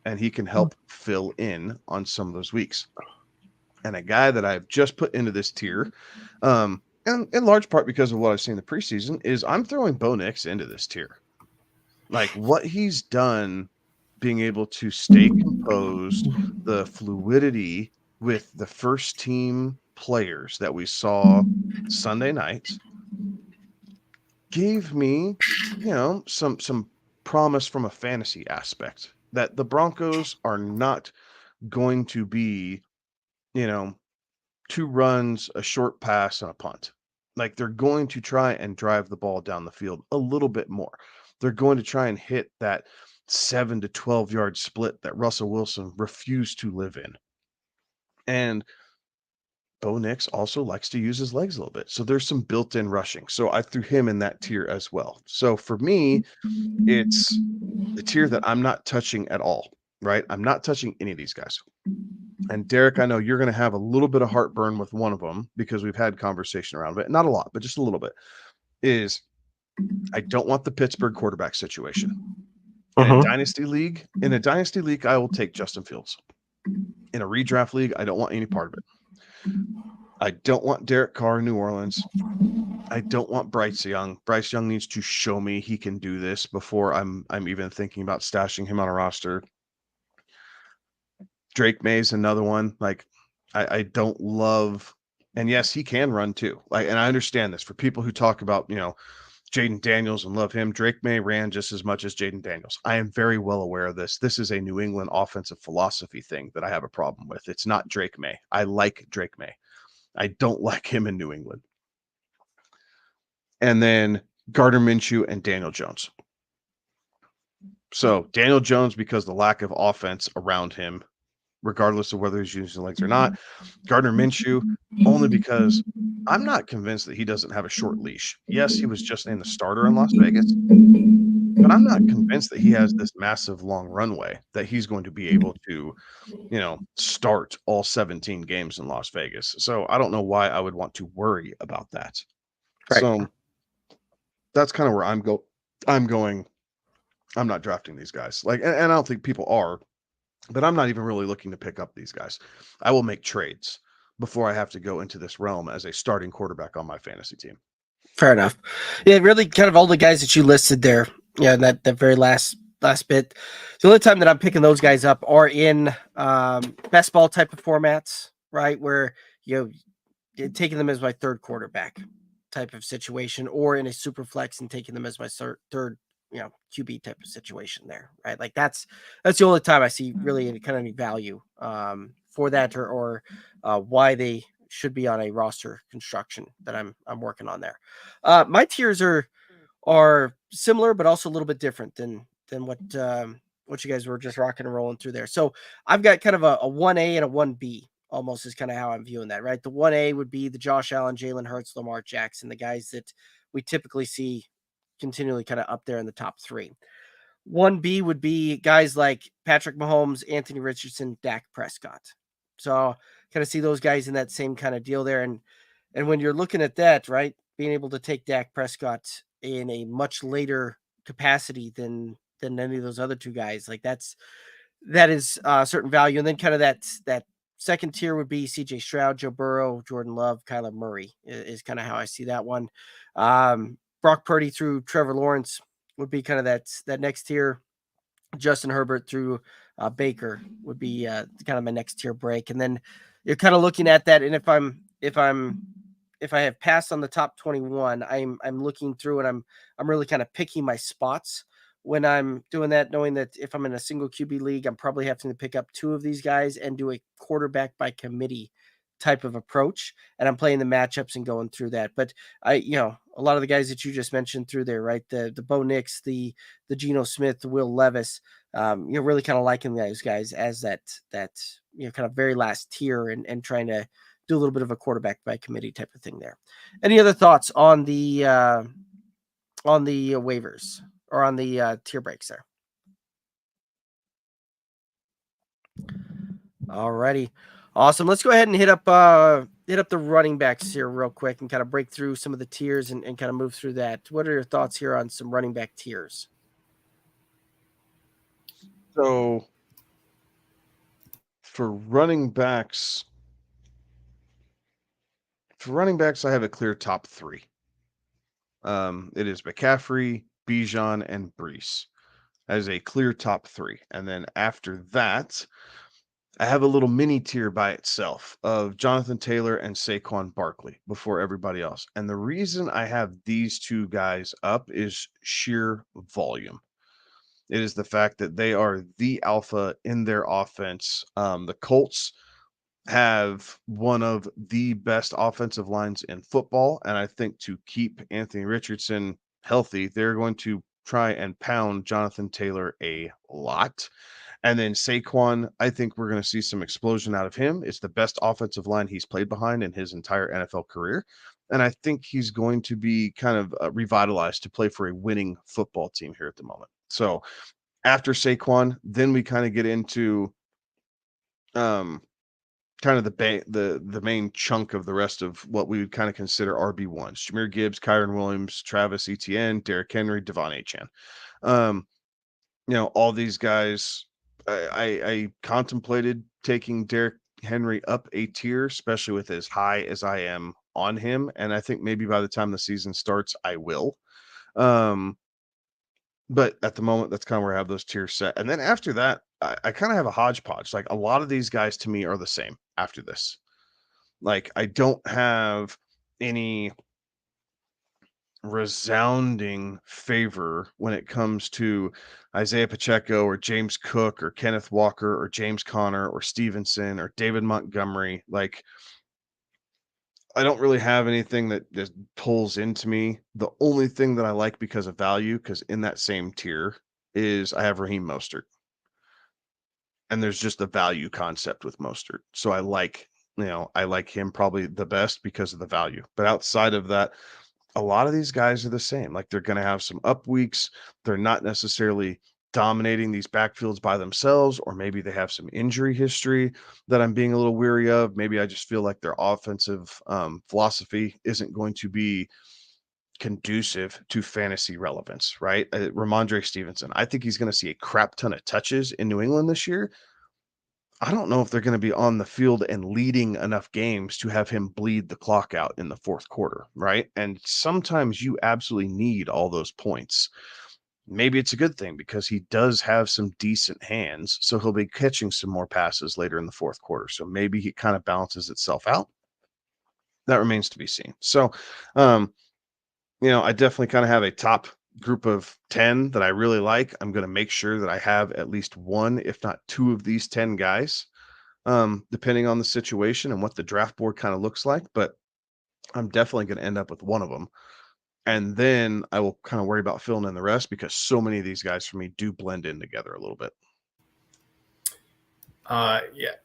and he can help fill in on some of those weeks. And a guy that I've just put into this tier, and in large part because of what I've seen in the preseason, is I'm throwing Bo Nix into this tier. Like, what he's done, being able to stay composed, the fluidity with the first team players that we saw Sunday night gave me, some promise from a fantasy aspect that the Broncos are not going to be, 2 runs, a short pass, and a punt. Like, they're going to try and drive the ball down the field a little bit more. They're going to try and hit that 7 to 12 yard split that Russell Wilson refused to live in. And Bo Nix also likes to use his legs a little bit. So there's some built-in rushing. So I threw him in that tier as well. So for me, it's the tier that I'm not touching at all, right? I'm not touching any of these guys. And Derek, I know you're going to have a little bit of heartburn with one of them because we've had conversation around it. Not a lot, but just a little bit. Is I don't want the Pittsburgh quarterback situation. In a dynasty league, I will take Justin Fields. In a redraft league, I don't want any part of it. I don't want Derek Carr in New Orleans. I don't want Bryce Young. Bryce Young needs to show me he can do this before I'm even thinking about stashing him on a roster. Drake May's another one. Like, I don't love, and yes, he can run too. Like, and I understand this for people who talk about, Jaden Daniels and love him. Drake May ran just as much as Jaden Daniels. I am very well aware of this. This is a New England offensive philosophy thing that I have a problem with. It's not Drake May. I like Drake May. I don't like him in New England. And then Gardner Minshew and Daniel Jones. So Daniel Jones, because the lack of offense around him, regardless of whether he's using legs or not. Gardner Minshew, only because I'm not convinced that he doesn't have a short leash. Yes, he was just named the starter in Las Vegas, but I'm not convinced that he has this massive long runway that he's going to be able to, start all 17 games in Las Vegas. So I don't know why I would want to worry about that. Right. So that's kind of where I'm going. I'm not drafting these guys. Like, and I don't think people are. But I'm not even really looking to pick up these guys. I will make trades before I have to go into this realm as a starting quarterback on my fantasy team. Fair enough. Yeah, really kind of all the guys that you listed there, that very last bit. The only time that I'm picking those guys up are in best ball type of formats, right? Where, taking them as my third quarterback type of situation, or in a super flex and taking them as my third QB type of situation there, right? Like that's the only time I see really any kind of any value for that, or why they should be on a roster construction that I'm working on there. My tiers are similar, but also a little bit different than what you guys were just rocking and rolling through there. So I've got kind of a 1A and a 1B almost is kind of how I'm viewing that, right? The 1A would be the Josh Allen, Jalen Hurts, Lamar Jackson, the guys that we typically see continually kind of up there in the top 3. 1B would be guys like Patrick Mahomes, Anthony Richardson, Dak Prescott. So kind of see those guys in that same kind of deal there. And when you're looking at that, right, being able to take Dak Prescott in a much later capacity than any of those other 2 guys, like that is certain value. And then kind of that second tier would be CJ Stroud, Joe Burrow, Jordan Love, Kyler Murray is kind of how I see that one. Brock Purdy through Trevor Lawrence would be kind of that next tier. Justin Herbert through Baker would be kind of my next tier break. And then you're kind of looking at that. And if I have passed on the top 21, I'm looking through and I'm really kind of picking my spots when I'm doing that, knowing that if I'm in a single QB league, I'm probably having to pick up 2 of these guys and do a quarterback by committee type of approach. And I'm playing the matchups and going through that. But a lot of the guys that you just mentioned through there, right? The Bo Nix, the Geno Smith, the Will Levis, you're really kind of liking those guys as that kind of very last tier and trying to do a little bit of a quarterback by committee type of thing there. Any other thoughts on the waivers or on the tier breaks there? Alrighty. Awesome. Let's go ahead and hit up the running backs here real quick and kind of break through some of the tiers and kind of move through that. What are your thoughts here on some running back tiers? So for running backs, I have a clear top 3. It is McCaffrey, Bijan, and Brees as a clear top 3. And then after that, I have a little mini tier by itself of Jonathan Taylor and Saquon Barkley before everybody else. And the reason I have these 2 guys up is sheer volume. It is the fact that they are the alpha in their offense. The Colts have one of the best offensive lines in football. And I think to keep Anthony Richardson healthy, they're going to try and pound Jonathan Taylor a lot. And then Saquon, I think we're going to see some explosion out of him. It's the best offensive line he's played behind in his entire NFL career. And I think he's going to be kind of revitalized to play for a winning football team here at the moment. So after Saquon, then we kind of get into kind of the main chunk of the rest of what we would kind of consider RB1s. Jahmyr Gibbs, Kyron Williams, Travis Etienne, Derrick Henry, Devon Achane. All these guys, I contemplated taking Derrick Henry up a tier, especially with as high as I am on him. And I think maybe by the time the season starts, I will. But at the moment, that's kind of where I have those tiers set. And then after that, I kind of have a hodgepodge. Like a lot of these guys to me are the same after this. Like I don't have any resounding favor when it comes to Isaiah Pacheco or James Cook or Kenneth Walker or James Conner or Stevenson or David Montgomery. Like I don't really have anything that just pulls into me. The only thing that I like because of value, because in that same tier, is I have Raheem Mostert. And there's just the value concept with Mostert. So I like him probably the best because of the value. But outside of that, a lot of these guys are the same. Like they're going to have some up weeks. They're not necessarily dominating these backfields by themselves, or maybe they have some injury history that I'm being a little weary of. Maybe I just feel like their offensive philosophy isn't going to be conducive to fantasy relevance, right? Ramondre Stevenson, I think he's going to see a crap ton of touches in New England this year. I don't know if they're going to be on the field and leading enough games to have him bleed the clock out in the fourth quarter, right? And sometimes you absolutely need all those points. Maybe it's a good thing because he does have some decent hands, so he'll be catching some more passes later in the fourth quarter. So maybe he kind of balances itself out. That remains to be seen. So, I definitely kind of have a top group of 10 that I really like. I'm going to make sure that I have at least one, if not 2 of these 10 guys, depending on the situation and what the draft board kind of looks like. But I'm definitely going to end up with one of them. And then I will kind of worry about filling in the rest because so many of these guys for me do blend in together a little bit.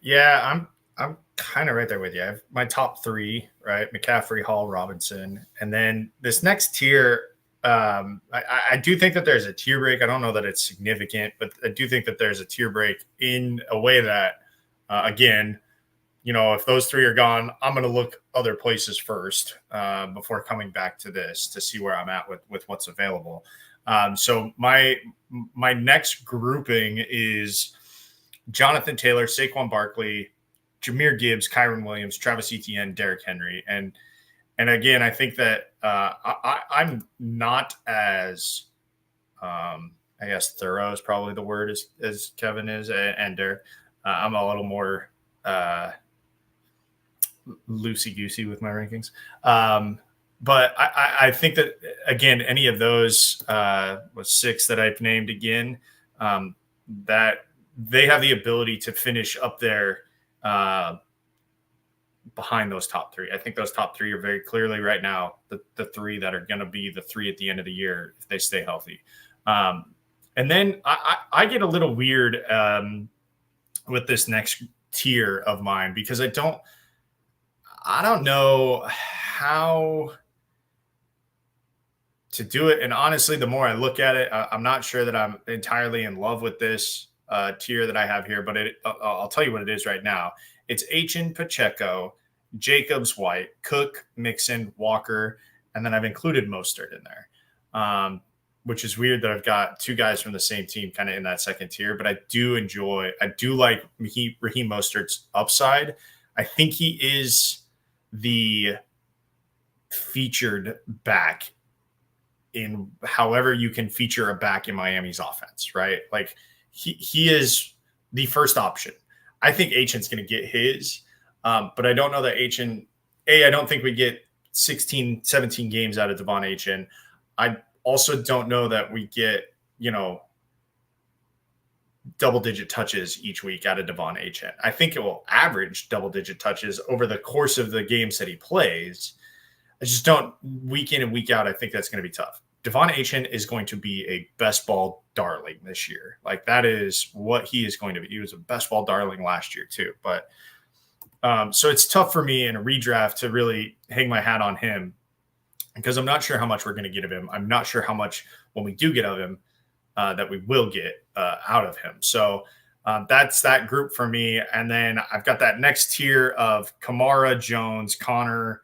Yeah. I'm kind of right there with you. I have my top three, right? McCaffrey, Hall, Robinson. And then this next tier, I do think that there's a tier break. I don't know that it's significant, but I do think that there's a tier break in a way that, again, if those three are gone, I'm going to look other places first before coming back to this to see where I'm at with what's available. So my next grouping is Jonathan Taylor, Saquon Barkley, Jahmyr Gibbs, Kyron Williams, Travis Etienne, Derrick Henry. And again, I think that I'm not as, I guess, thorough is probably the word as Kevin is and Derrick. I'm a little more loosey-goosey with my rankings. But I think that, again, any of those was six that I've named again, that they have the ability to finish up there behind those top three. I think those top three are very clearly right now the three that are going to be the three at the end of the year if they stay healthy. And then I get a little weird with this next tier of mine because I don't know how to do it. And honestly, the more I look at it, I'm not sure that I'm entirely in love with this tier that I have here, but I'll tell you what it is right now. It's Achane, Pacheco, Jacobs, White, Cook, Mixon, Walker, and then I've included Mostert in there, which is weird that I've got two guys from the same team kind of in that second tier, but I do like Raheem Mostert's upside. I think he is the featured back in however you can feature a back in Miami's offense, right? Like he is the first option. I think Achane's going to get his, but I don't know that Achane, I don't think we get 16, 17 games out of Devon Achane. I also don't know that we get, double-digit touches each week out of Devon Achane. I think it will average double-digit touches over the course of the games that he plays. I just don't, week in and week out, I think that's going to be tough. Devon Achane is going to be a best ball darling this year. Like, that is what he is going to be. He was a best ball darling last year too. But so it's tough for me in a redraft to really hang my hat on him because I'm not sure how much we're going to get of him. I'm not sure how much, when we do get of him, that we will get out of him. So that's that group for me. And then I've got that next tier of Kamara, Jones, Connor,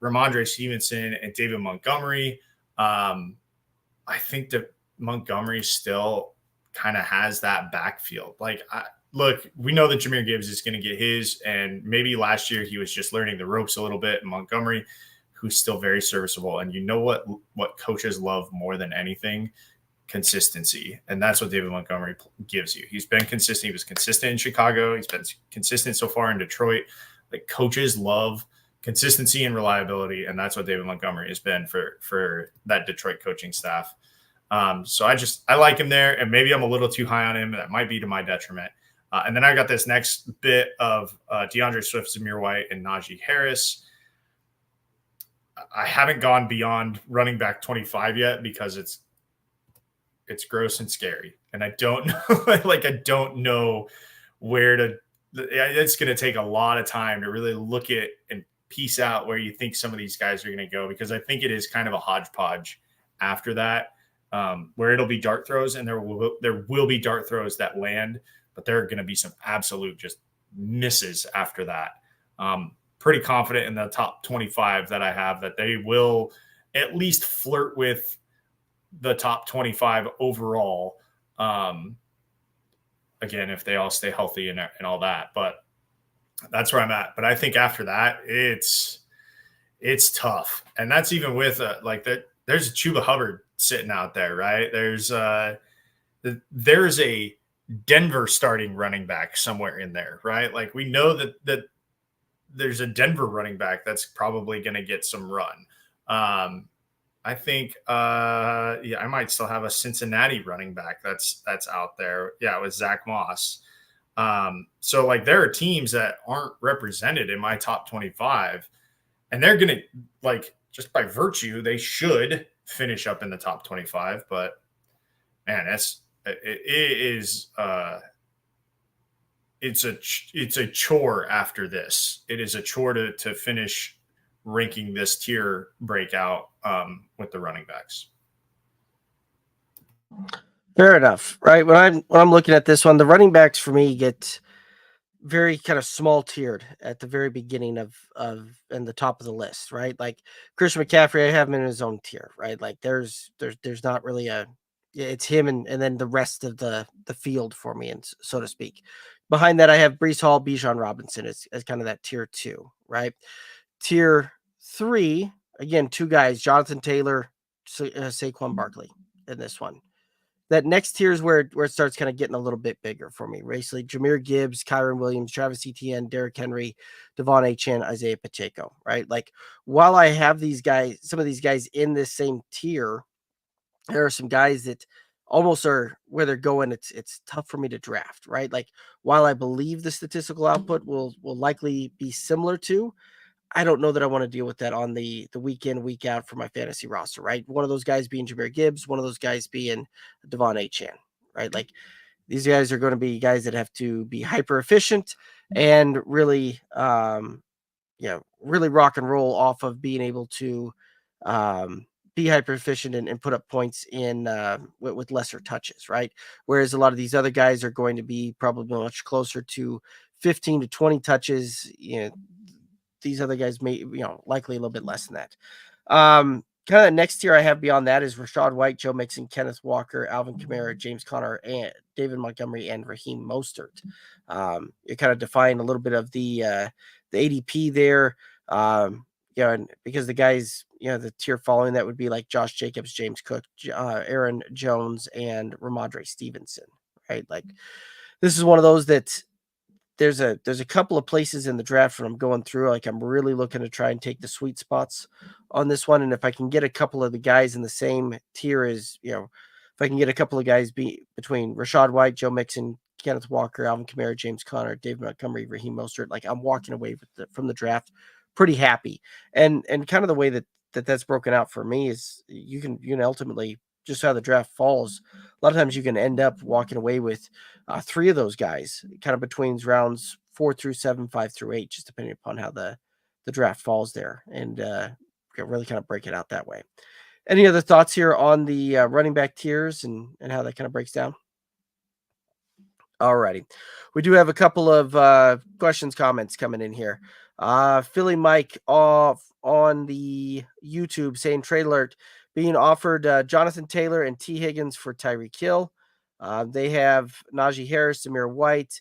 Ramondre Stevenson, and David Montgomery. I think that Montgomery still kind of has that backfield. Like, look, we know that Jahmyr Gibbs is going to get his, and maybe last year he was just learning the ropes a little bit. And Montgomery, who's still very serviceable. And you know what coaches love more than anything? Consistency. And that's what David Montgomery gives you. He's been consistent. He was consistent in Chicago. He's been consistent so far in Detroit. Like, coaches love consistency and reliability, and that's what David Montgomery has been for that Detroit coaching staff. So I like him there, and maybe I'm a little too high on him. That might be to my detriment. And then I got this next bit of DeAndre Swift, Zamir White, and Najee Harris. I haven't gone beyond running back 25 yet because it's gross and scary, and I don't know, I don't know where to. It's going to take a lot of time to really look at and piece out where you think some of these guys are going to go, because I think it is kind of a hodgepodge after that, where it'll be dart throws, and there will be dart throws that land, but there are going to be some absolute just misses after that. Pretty confident in the top 25 that I have that they will at least flirt with the top 25 overall. Again, if they all stay healthy and all that, but that's where I'm at. But I think after that, it's tough. And that's even with there's a Chuba Hubbard sitting out there, right? There's a Denver starting running back somewhere in there, right? Like, we know that there's a Denver running back that's probably going to get some run. I think, I might still have a Cincinnati running back that's out there. Yeah, it was Zach Moss. So, like, there are teams that aren't represented in my top 25, and they're going to, like, just by virtue, they should finish up in the top 25. But, man, it it's a chore after this. It is a chore to finish ranking this tier breakout with the running backs. Fair enough, right? When I'm looking at this one, the running backs for me get very kind of small tiered at the very beginning of and the top of the list, right? Like Christian McCaffrey, I have him in his own tier, right? Like there's not really it's him and then the rest of the field for me, and so to speak. Behind that, I have Breece Hall, Bijan Robinson as kind of that tier 2, right? Tier 3, again, 2 guys, Jonathan Taylor, Saquon Barkley in this one. That next tier is where it starts kind of getting a little bit bigger for me. Basically, Jahmyr Gibbs, Kyron Williams, Travis Etienne, Derrick Henry, Devon Achane, Isaiah Pacheco, right? Like, while I have these guys, some of these guys in this same tier, there are some guys that almost are where they're going. It's tough for me to draft, right? Like, while I believe the statistical output will likely be similar to, I don't know that I want to deal with that on the week in, week out for my fantasy roster, right? One of those guys being Jahmyr Gibbs, one of those guys being Devon Achane, right? Like, these guys are going to be guys that have to be hyper efficient and really, really rock and roll off of being able to be hyper efficient and put up points in with lesser touches, right? Whereas a lot of these other guys are going to be probably much closer to 15 to 20 touches. These other guys may, likely a little bit less than that. Kind of next tier I have beyond that is Rachaad White, Joe Mixon, Kenneth Walker, Alvin Kamara, James Conner, and David Montgomery, and Raheem Mostert. It kind of defined a little bit of the ADP there. And because the guys, the tier following that would be like Josh Jacobs, James Cook, Aaron Jones, and Ramondre Stevenson, right? Like, this is one of those that there's a couple of places in the draft when I'm going through, like, I'm really looking to try and take the sweet spots on this one. And if I can get a couple of the guys in the same tier as, if I can get a couple of guys between Rachaad White, Joe Mixon, Kenneth Walker, Alvin Kamara, James Conner, David Montgomery, Raheem Mostert, like, I'm walking away from the draft pretty happy. And kind of the way that's broken out for me is you can ultimately, just how the draft falls, a lot of times you can end up walking away with 3 of those guys kind of between rounds 4 through 7, 5 through 8, just depending upon how the draft falls there, and really kind of break it out that way. Any other thoughts here on the running back tiers and how that kind of breaks down? Alrighty. We do have a couple of questions, comments coming in here. Philly Mike off on the YouTube saying, trade alert, being offered Jonathan Taylor and T. Higgins for Tyreek Hill. They have Najee Harris, Zamir White,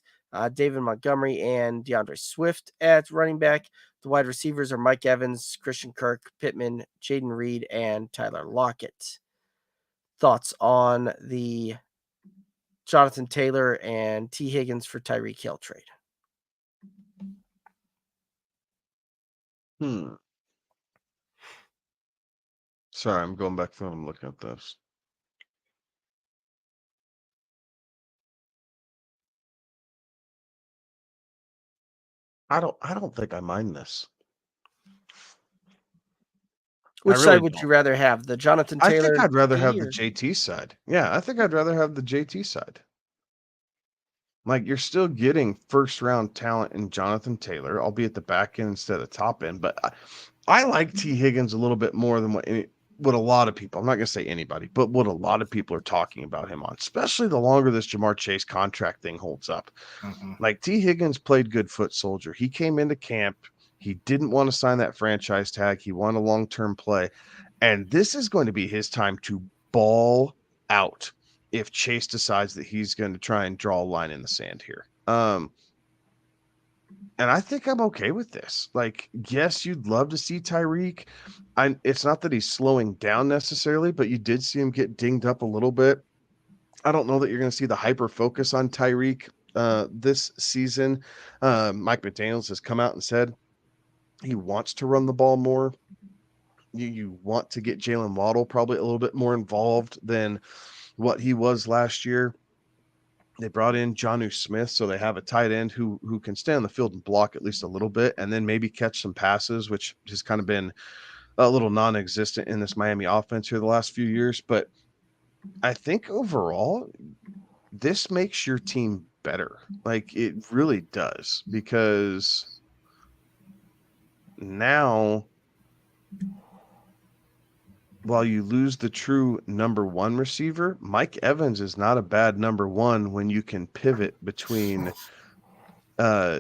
David Montgomery, and DeAndre Swift at running back. The wide receivers are Mike Evans, Christian Kirk, Pittman, Jaden Reed, and Tyler Lockett. Thoughts on the Jonathan Taylor and T. Higgins for Tyreek Hill trade? Sorry, I'm going back through and I'm looking at this. I don't think I mind this. Which side would you rather have? The Jonathan Taylor? I think I'd rather have the JT side. Yeah, I think I'd rather have the JT side. Like, you're still getting first round talent in Jonathan Taylor, albeit the back end instead of top end. But I like T. Higgins a little bit more than what a lot of people, I'm not going to say anybody, but what a lot of people are talking about him on, especially the longer this Jamar Chase contract thing holds up. Mm-hmm. Like, T. Higgins played good foot soldier. He came into camp. He didn't want to sign that franchise tag. He wanted a long-term play. And this is going to be his time to ball out if Chase decides that he's going to try and draw a line in the sand here. And I think I'm okay with this. Like, yes, you'd love to see Tyreek. It's not that he's slowing down necessarily, but you did see him get dinged up a little bit. I don't know that you're going to see the hyper focus on Tyreek this season. Mike McDaniels has come out and said he wants to run the ball more. You want to get Jalen Waddle probably a little bit more involved than what he was last year. They brought in Jonnu Smith, so they have a tight end who can stay on the field and block at least a little bit, and then maybe catch some passes, which has kind of been a little non-existent in this Miami offense here the last few years. But I think overall, this makes your team better. Like, it really does, because now, while you lose the true number one receiver, Mike Evans is not a bad number one when you can pivot between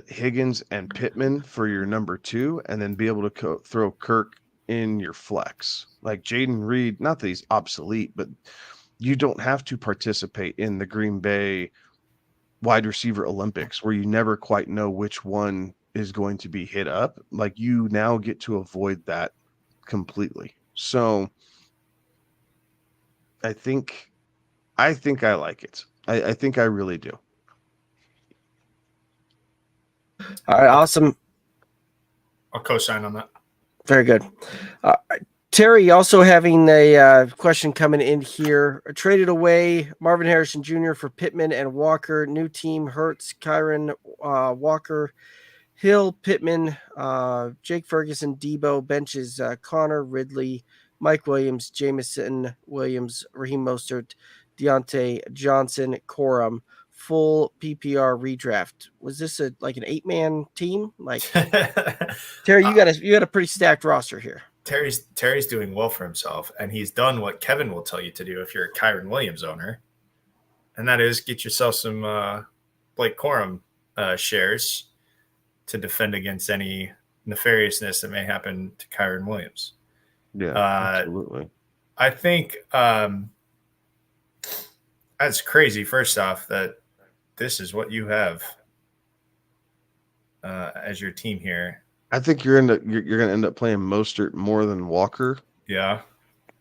Higgins and Pittman for your number two, and then be able to throw Kirk in your flex. Like Jaden Reed, not that he's obsolete, but you don't have to participate in the Green Bay wide receiver Olympics where you never quite know which one is going to be hit up. Like, you now get to avoid that completely. So I think I like it. I think I really do. All right, awesome. I'll co-sign on that. Very good. Terry also having a question coming in here. Traded away Marvin Harrison Jr. for Pittman and Walker. New team: Hurts, Kyron, Walker, Hill, Pittman, Jake Ferguson, Debo. Benches: Connor, Ridley, Mike Williams, Jamison Williams, Raheem Mostert, Deontay Johnson, Corum. Full PPR redraft. Was this like an 8-man team? Like, Terry, you got a pretty stacked roster here. Terry's doing well for himself, and he's done what Kevin will tell you to do if you're a Kyron Williams owner, and that is get yourself some Blake Corum shares to defend against any nefariousness that may happen to Kyron Williams. Yeah, absolutely. I think that's crazy. First off, that this is what you have as your team here. I think you're going to end up playing Mostert more than Walker. Yeah.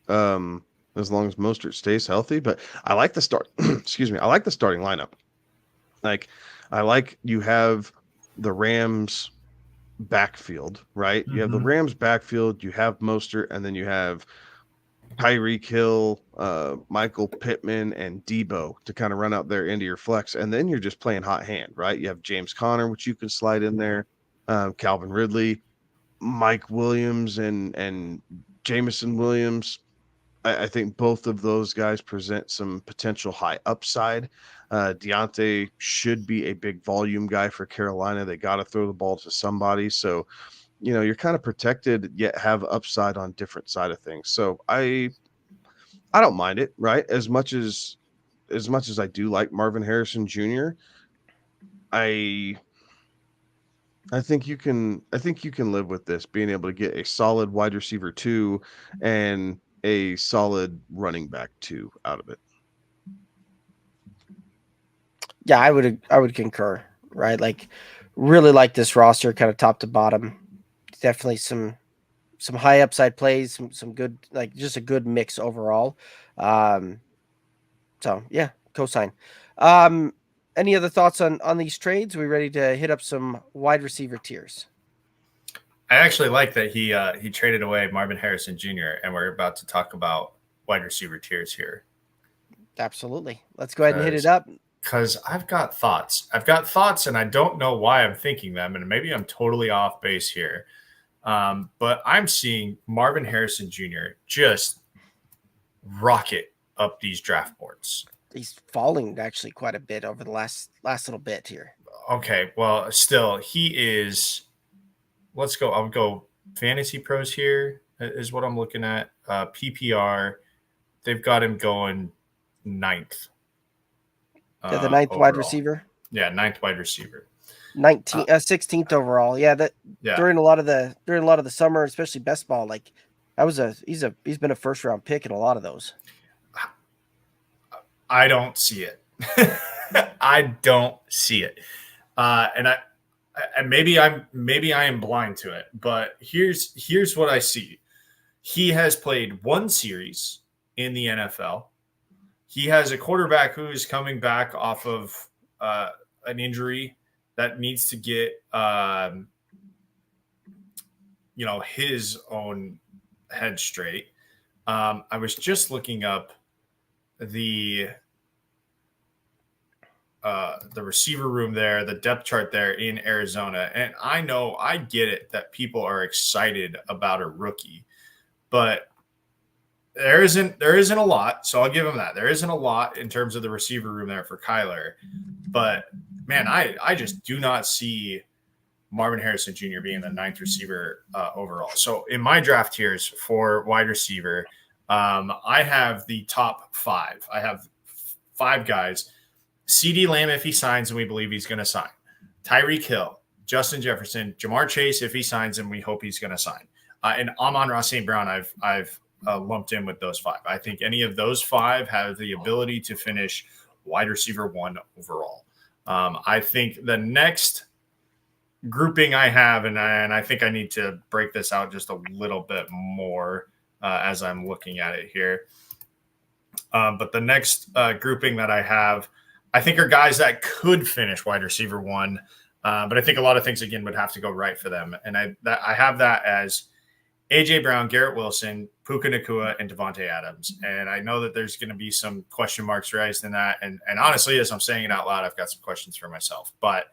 As long as Mostert stays healthy, but I like the start. Excuse me. I like the starting lineup. Like, I like you have the Rams backfield, right? You have the Rams backfield, you have Mostert, and then you have Tyreek Hill, Michael Pittman, and Debo to kind of run out there into your flex. And then you're just playing hot hand, right? You have James Conner, which you can slide in there, Calvin Ridley, Mike Williams, and Jamison Williams. I think both of those guys present some potential high upside. Deontay should be a big volume guy for Carolina. They got to throw the ball to somebody. So, you're kind of protected, yet have upside on different side of things. So I don't mind it, right? As much as I do like Marvin Harrison Jr., I think you can live with this, being able to get a solid wide receiver 2 and a solid running back 2 out of it. Yeah, I would concur, right? Like, really like this roster, kind of top to bottom. Definitely some high upside plays, some good, like, just a good mix overall. So yeah, cosign. Any other thoughts on these trades? Are we ready to hit up some wide receiver tiers? I actually like that he traded away Marvin Harrison Jr. and we're about to talk about wide receiver tiers here. Absolutely. Let's go ahead and hit it up. Because I've got thoughts, and I don't know why I'm thinking them, and maybe I'm totally off base here. But I'm seeing Marvin Harrison Jr. just rocket up these draft boards. He's falling actually quite a bit over the last little bit here. Okay, well, still, he is. Let's go. I'll go Fantasy Pros here is what I'm looking at. PPR, they've got him going 9th. The 9th overall. wide receiver. Yeah, 9th wide receiver. 16th overall. Yeah, during a lot of the summer, especially best ball, like he's been a first round pick in a lot of those. I don't see it. I don't see it. And maybe I am blind to it, but here's what I see. He has played one series in the NFL. He has a quarterback who is coming back off of an injury that needs to get his own head straight. I was just looking up the receiver room there, the depth chart there in Arizona. And I get it that people are excited about a rookie, but there isn't a lot. So I'll give him that. There isn't a lot in terms of the receiver room there for Kyler, but man, I just do not see Marvin Harrison Jr. being the 9th receiver overall. So in my draft tiers for wide receiver, I have the top 5. I have 5 guys. CeeDee Lamb, if he signs, and we believe he's going to sign. Tyreek Hill, Justin Jefferson, Jamar Chase, if he signs, and we hope he's going to sign. And Amon-Ra St. Brown, I've lumped in with those 5. I think any of those 5 have the ability to finish wide receiver 1 overall. I think the next grouping I have, and I think I need to break this out just a little bit more as I'm looking at it here. But the next grouping that I have, I think are guys that could finish wide receiver 1. But I think a lot of things, again, would have to go right for them. And I have that as A.J. Brown, Garrett Wilson, Puka Nacua, and Devontae Adams. And I know that there's going to be some question marks raised in that. And honestly, as I'm saying it out loud, I've got some questions for myself. But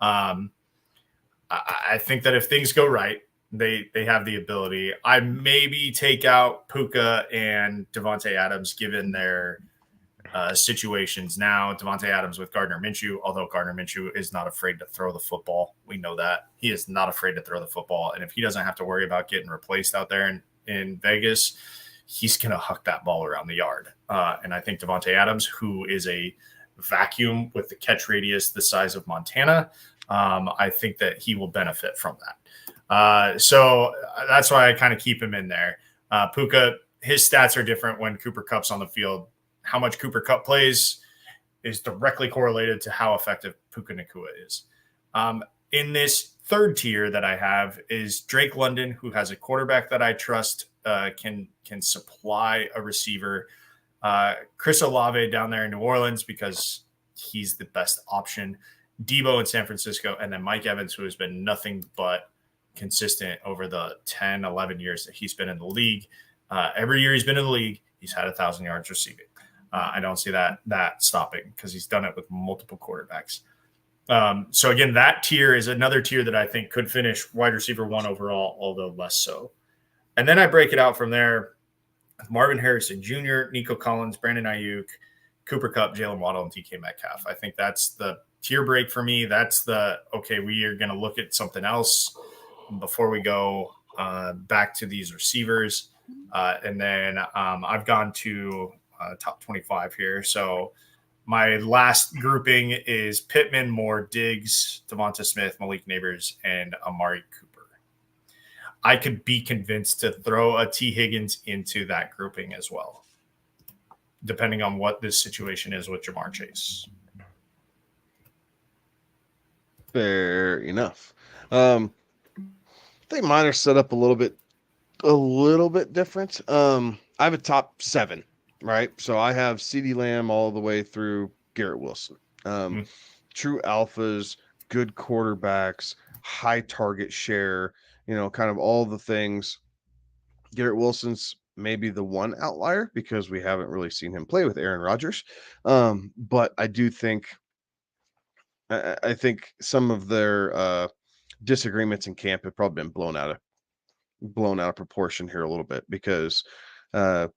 I think that if things go right, they have the ability. I maybe take out Puka and Devontae Adams given their situations now. Devontae Adams with Gardner Minshew, although Gardner Minshew is not afraid to throw the football. We know that. He is not afraid to throw the football. And if he doesn't have to worry about getting replaced out there in Vegas, he's going to huck that ball around the yard. And I think Devontae Adams, who is a vacuum with the catch radius the size of Montana, I think that he will benefit from that. So that's why I kind of keep him in there. Puka, his stats are different when Cooper Kupp's on the field. How much Cooper Kupp plays is directly correlated to how effective Puka Nacua is. In this third tier that I have is Drake London, who has a quarterback that I trust can supply a receiver. Chris Olave down there in New Orleans because he's the best option. Debo in San Francisco, and then Mike Evans, who has been nothing but consistent over the 10, 11 years that he's been in the league. Every year he's been in the league, he's had 1,000 yards receiving. I don't see that stopping because he's done it with multiple quarterbacks. So again, that tier is another tier that I think could finish wide receiver 1 overall, although less so. And then I break it out from there. Marvin Harrison Jr., Nico Collins, Brandon Ayuk, Cooper Kupp, Jalen Waddle, and DK Metcalf. I think that's the tier break for me. That's okay, we are going to look at something else before we go back to these receivers. And then I've gone to top 25 here. So my last grouping is Pittman, Moore, Diggs, Devonta Smith, Malik Neighbors, and Amari Cooper. I could be convinced to throw a T. Higgins into that grouping as well, depending on what this situation is with Jamar Chase. Fair enough. I think mine are set up a little bit different. I have a top 7, right? So I have CeeDee Lamb all the way through Garrett Wilson. True alphas, good quarterbacks, high target share, kind of all the things. Garrett Wilson's maybe the one outlier because we haven't really seen him play with Aaron Rodgers. But I do think I think some of their disagreements in camp have probably been blown out of proportion here a little bit because Aaron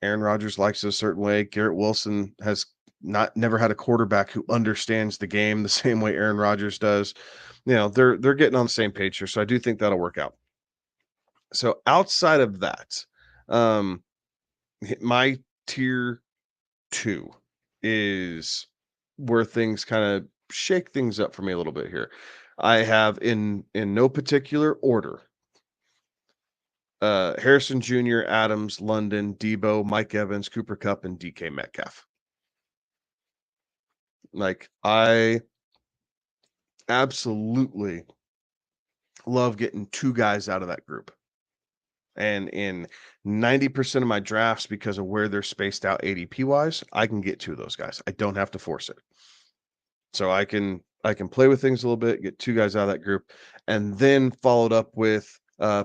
Rodgers likes it a certain way. Garrett Wilson has never had a quarterback who understands the game the same way Aaron Rodgers does. They're getting on the same page here, so I do think that'll work out. So outside of that, my tier 2 is where things kind of shake things up for me a little bit here. I have in no particular order Harrison Jr., Adams, London, Debo, Mike Evans, Cooper Kupp, and DK Metcalf. Like, I absolutely love getting 2 guys out of that group. And in 90% of my drafts, because of where they're spaced out ADP wise, I can get 2 of those guys. I don't have to force it. So I can play with things a little bit, get 2 guys out of that group, and then followed up with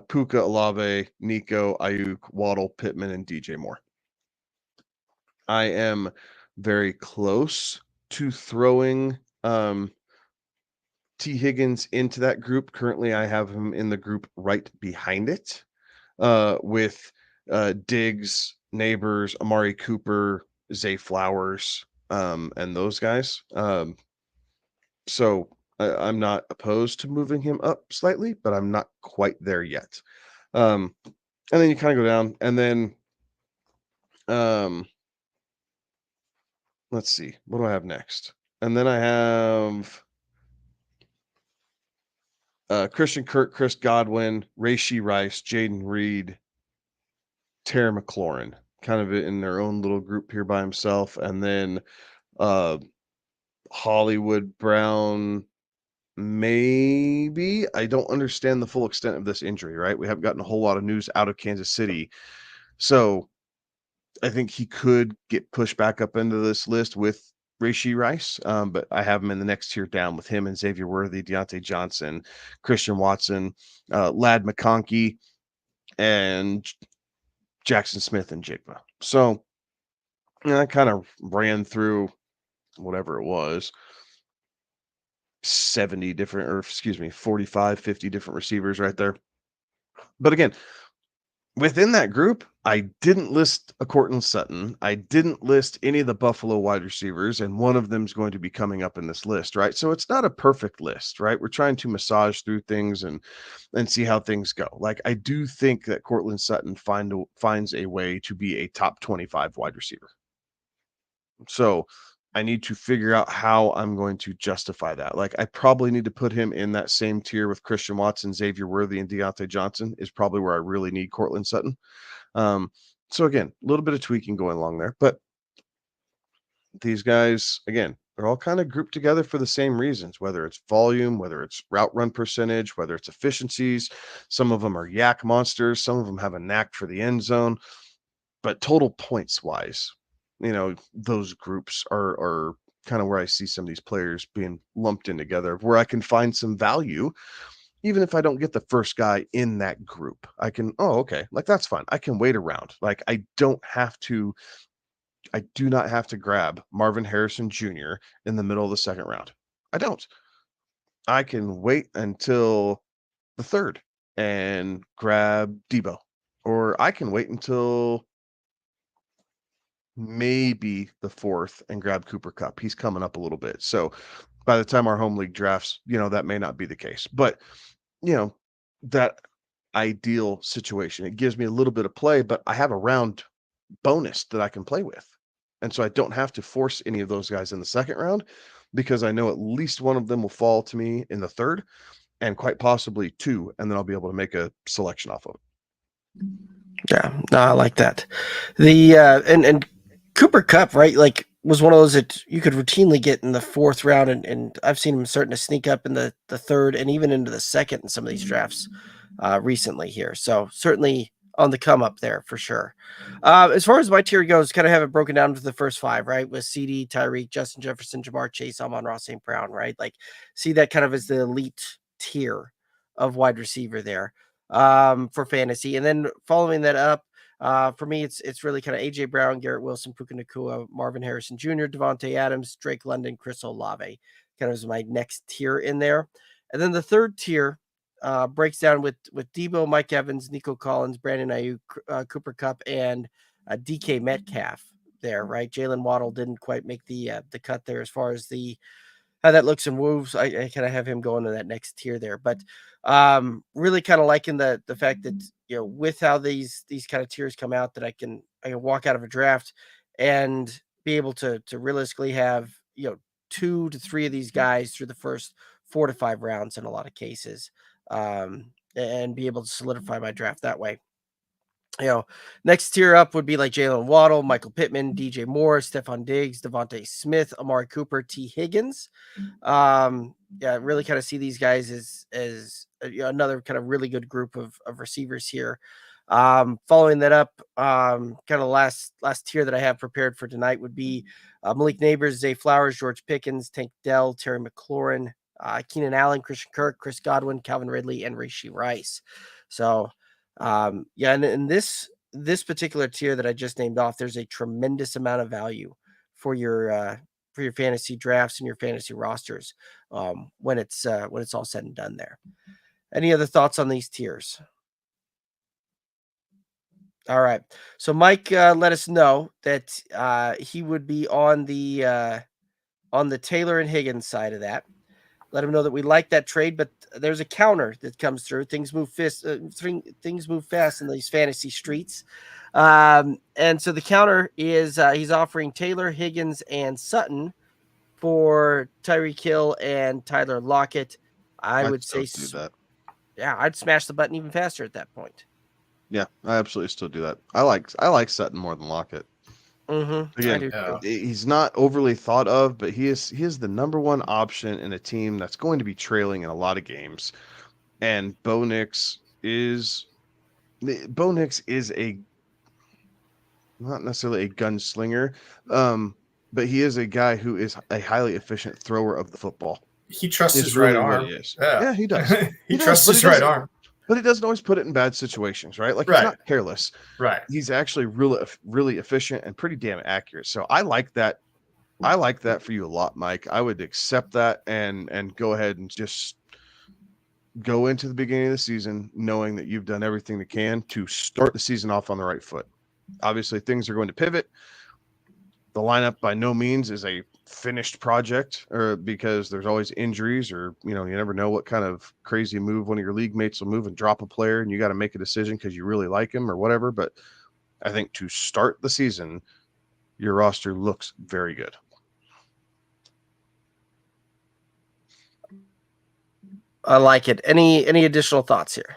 Puka, Olave, Nico, Ayuk, Waddle, Pittman, and DJ Moore. I am very close to throwing T. Higgins into that group. Currently, I have him in the group right behind it with Diggs, Neighbors, Amari Cooper, Zay Flowers, and those guys. So I'm not opposed to moving him up slightly, but I'm not quite there yet. And then you kind of go down, and then let's see, what do I have next? And then I have Christian Kirk, Chris Godwin, Rashee Rice, Jaden Reed, Terry McLaurin, kind of in their own little group here by himself, and then Hollywood Brown. Maybe. I don't understand the full extent of this injury, right? We haven't gotten a whole lot of news out of Kansas City. So I think he could get pushed back up into this list with Rashee Rice, but I have him in the next tier down with him and Xavier Worthy, Deontay Johnson, Christian Watson, Lad McConkey, and Jackson Smith and Jigba. So I kind of ran through whatever it was, 70 different, or excuse me, 45, 50 different receivers right there. But again, within that group, I didn't list a Courtland Sutton. I didn't list any of the Buffalo wide receivers, and one of them is going to be coming up in this list, right? So it's not a perfect list, right? We're trying to massage through things and see how things go. Like, I do think that Courtland Sutton finds a way to be a top 25 wide receiver. So I need to figure out how I'm going to justify that. Like, I probably need to put him in that same tier with Christian Watson, Xavier Worthy, and Deontay Johnson is probably where I really need Courtland Sutton. So again, a little bit of tweaking going along there, but these guys, again, they're all kind of grouped together for the same reasons, whether it's volume, whether it's route run percentage, whether it's efficiencies. Some of them are yak monsters. Some of them have a knack for the end zone, but total points wise, those groups are kind of where I see some of these players being lumped in together, where I can find some value. Even if I don't get the first guy in that group, I can, okay, like that's fine. I can wait around. Like, I do not have to grab Marvin Harrison Jr. in the middle of the second round. I don't. I can wait until the third and grab Debo, or I can wait until maybe the fourth and grab Cooper Kupp. He's coming up a little bit. So by the time our home league drafts, that may not be the case. But, that ideal situation, it gives me a little bit of play, but I have a round bonus that I can play with. And so I don't have to force any of those guys in the second round, because I know at least one of them will fall to me in the third, and quite possibly two, and then I'll be able to make a selection off of it. Yeah, no, I like that. The and Cooper Kupp, right? Like, was one of those that you could routinely get in the fourth round, and I've seen him starting to sneak up in the third and even into the second in some of these drafts recently here. So certainly on the come up there for sure. As far as my tier goes, kind of have it broken down to the first five, right? With CD, Tyreek, Justin Jefferson, Jamar Chase, Amon-Ra St. Brown, right? Like, see that kind of as the elite tier of wide receiver there for fantasy. And then following that up, for me, it's really kind of AJ Brown, Garrett Wilson, Puka Nacua, Marvin Harrison Jr., Devontae Adams, Drake London, Chris Olave, kind of is my next tier in there. And then the third tier breaks down with Debo, Mike Evans, Nico Collins, Brandon Ayuk, Cooper Kupp, and DK Metcalf there, right? Jalen Waddle didn't quite make the cut there as far as how that looks and moves. I kind of have him going to that next tier there, but really kind of liking the fact that, with how these kind of tiers come out, that I can walk out of a draft and be able to realistically have 2 to 3 of these guys through the first 4 to 5 rounds in a lot of cases, and be able to solidify my draft that way. Next tier up would be like Jalen Waddle, Michael Pittman, DJ Moore, Stephon Diggs, Devontae Smith, Amari Cooper, T. Higgins. Really kind of see these guys as another kind of really good group of receivers here. Following that up, kind of last tier that I have prepared for tonight would be Malik Neighbors, Zay Flowers, George Pickens, Tank Dell, Terry McLaurin, Keenan Allen, Christian Kirk, Chris Godwin, Calvin Ridley, and Rashee Rice. So and in this particular tier that I just named off, there's a tremendous amount of value for your fantasy drafts and your fantasy rosters when it's all said and done there. Any other thoughts on these tiers? All right. So Mike let us know that he would be on the Taylor and Higgins side of that. let him know that we like that trade, but there's a counter that comes through. Things move fast. Things move fast in these fantasy streets, and so the counter is he's offering Taylor, Higgins, and Sutton for Tyreek Hill and Tyler Lockett. I would say do that. Yeah, I'd smash the button even faster at that point. Yeah, I absolutely still do that. I like Sutton more than Lockett. Mm-hmm. Again, he's not overly thought of, but he is the number one option in a team that's going to be trailing in a lot of games. And Bo Nix is a not necessarily a gunslinger, but he is a guy who is a highly efficient thrower of the football. He trusts his really right arm. What he is. Yeah, he does. he trusts his right arm. But he doesn't always put it in bad situations, right? Like, right. He's not careless. Right. He's actually really efficient and pretty damn accurate. So I like that. I like that for you a lot, Mike. I would accept that and go ahead and just go into the beginning of the season knowing that you've done everything that can to start the season off on the right foot. Obviously, things are going to pivot. The lineup by no means is a finished project, or because there's always injuries, or you never know what kind of crazy move one of your league mates will move and drop a player, and you got to make a decision because you really like him or whatever. But I think to start the season, your roster looks very good. I like it. Any additional thoughts here?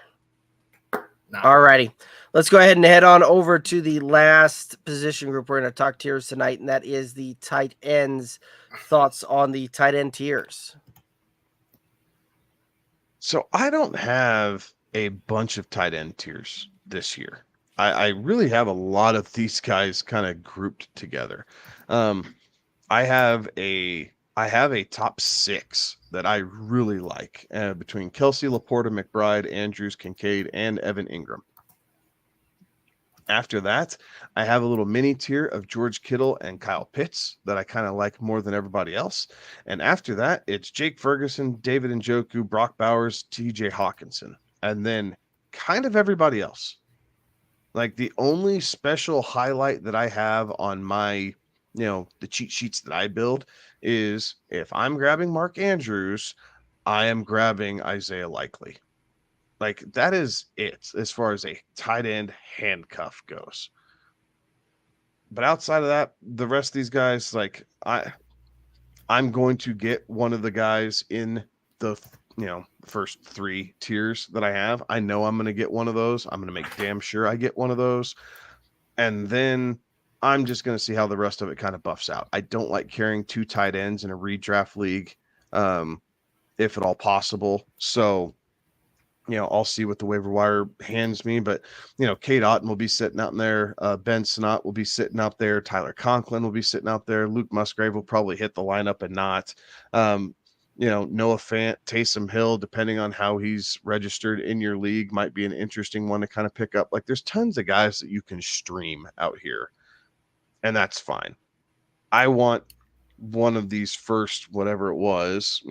No. All righty. Let's go ahead and head on over to the last position group we're going to talk tiers tonight, and that is the tight ends. Thoughts on the tight end tiers? So I don't have a bunch of tight end tiers this year. I really have a lot of these guys kind of grouped together. I have a top 6 that I really like between Kelsey, Laporta, McBride, Andrews, Kincaid, and Evan Ingram. After that, I have a little mini tier of George Kittle and Kyle Pitts that I kind of like more than everybody else. And after that, it's Jake Ferguson, David Njoku, Brock Bowers, TJ Hawkinson, and then kind of everybody else. Like the only special highlight that I have on my, the cheat sheets that I build is if I'm grabbing Mark Andrews, I am grabbing Isaiah Likely. Like that is it as far as a tight end handcuff goes. But outside of that, the rest of these guys, like I'm going to get one of the guys in the first 3 tiers that I have. I know I'm going to get one of those. I'm going to make damn sure I get one of those. And then I'm just going to see how the rest of it kind of buffs out. I don't like carrying 2 tight ends in a redraft league, if at all possible. So I'll see what the waiver wire hands me, but Cade Otton will be sitting out in there. Ben Sinnott will be sitting out there. Tyler Conklin will be sitting out there. Luke Musgrave will probably hit the lineup and not. Noah Fant, Taysom Hill, depending on how he's registered in your league, might be an interesting one to kind of pick up. Like there's tons of guys that you can stream out here, and that's fine. I want one of these first, whatever it was,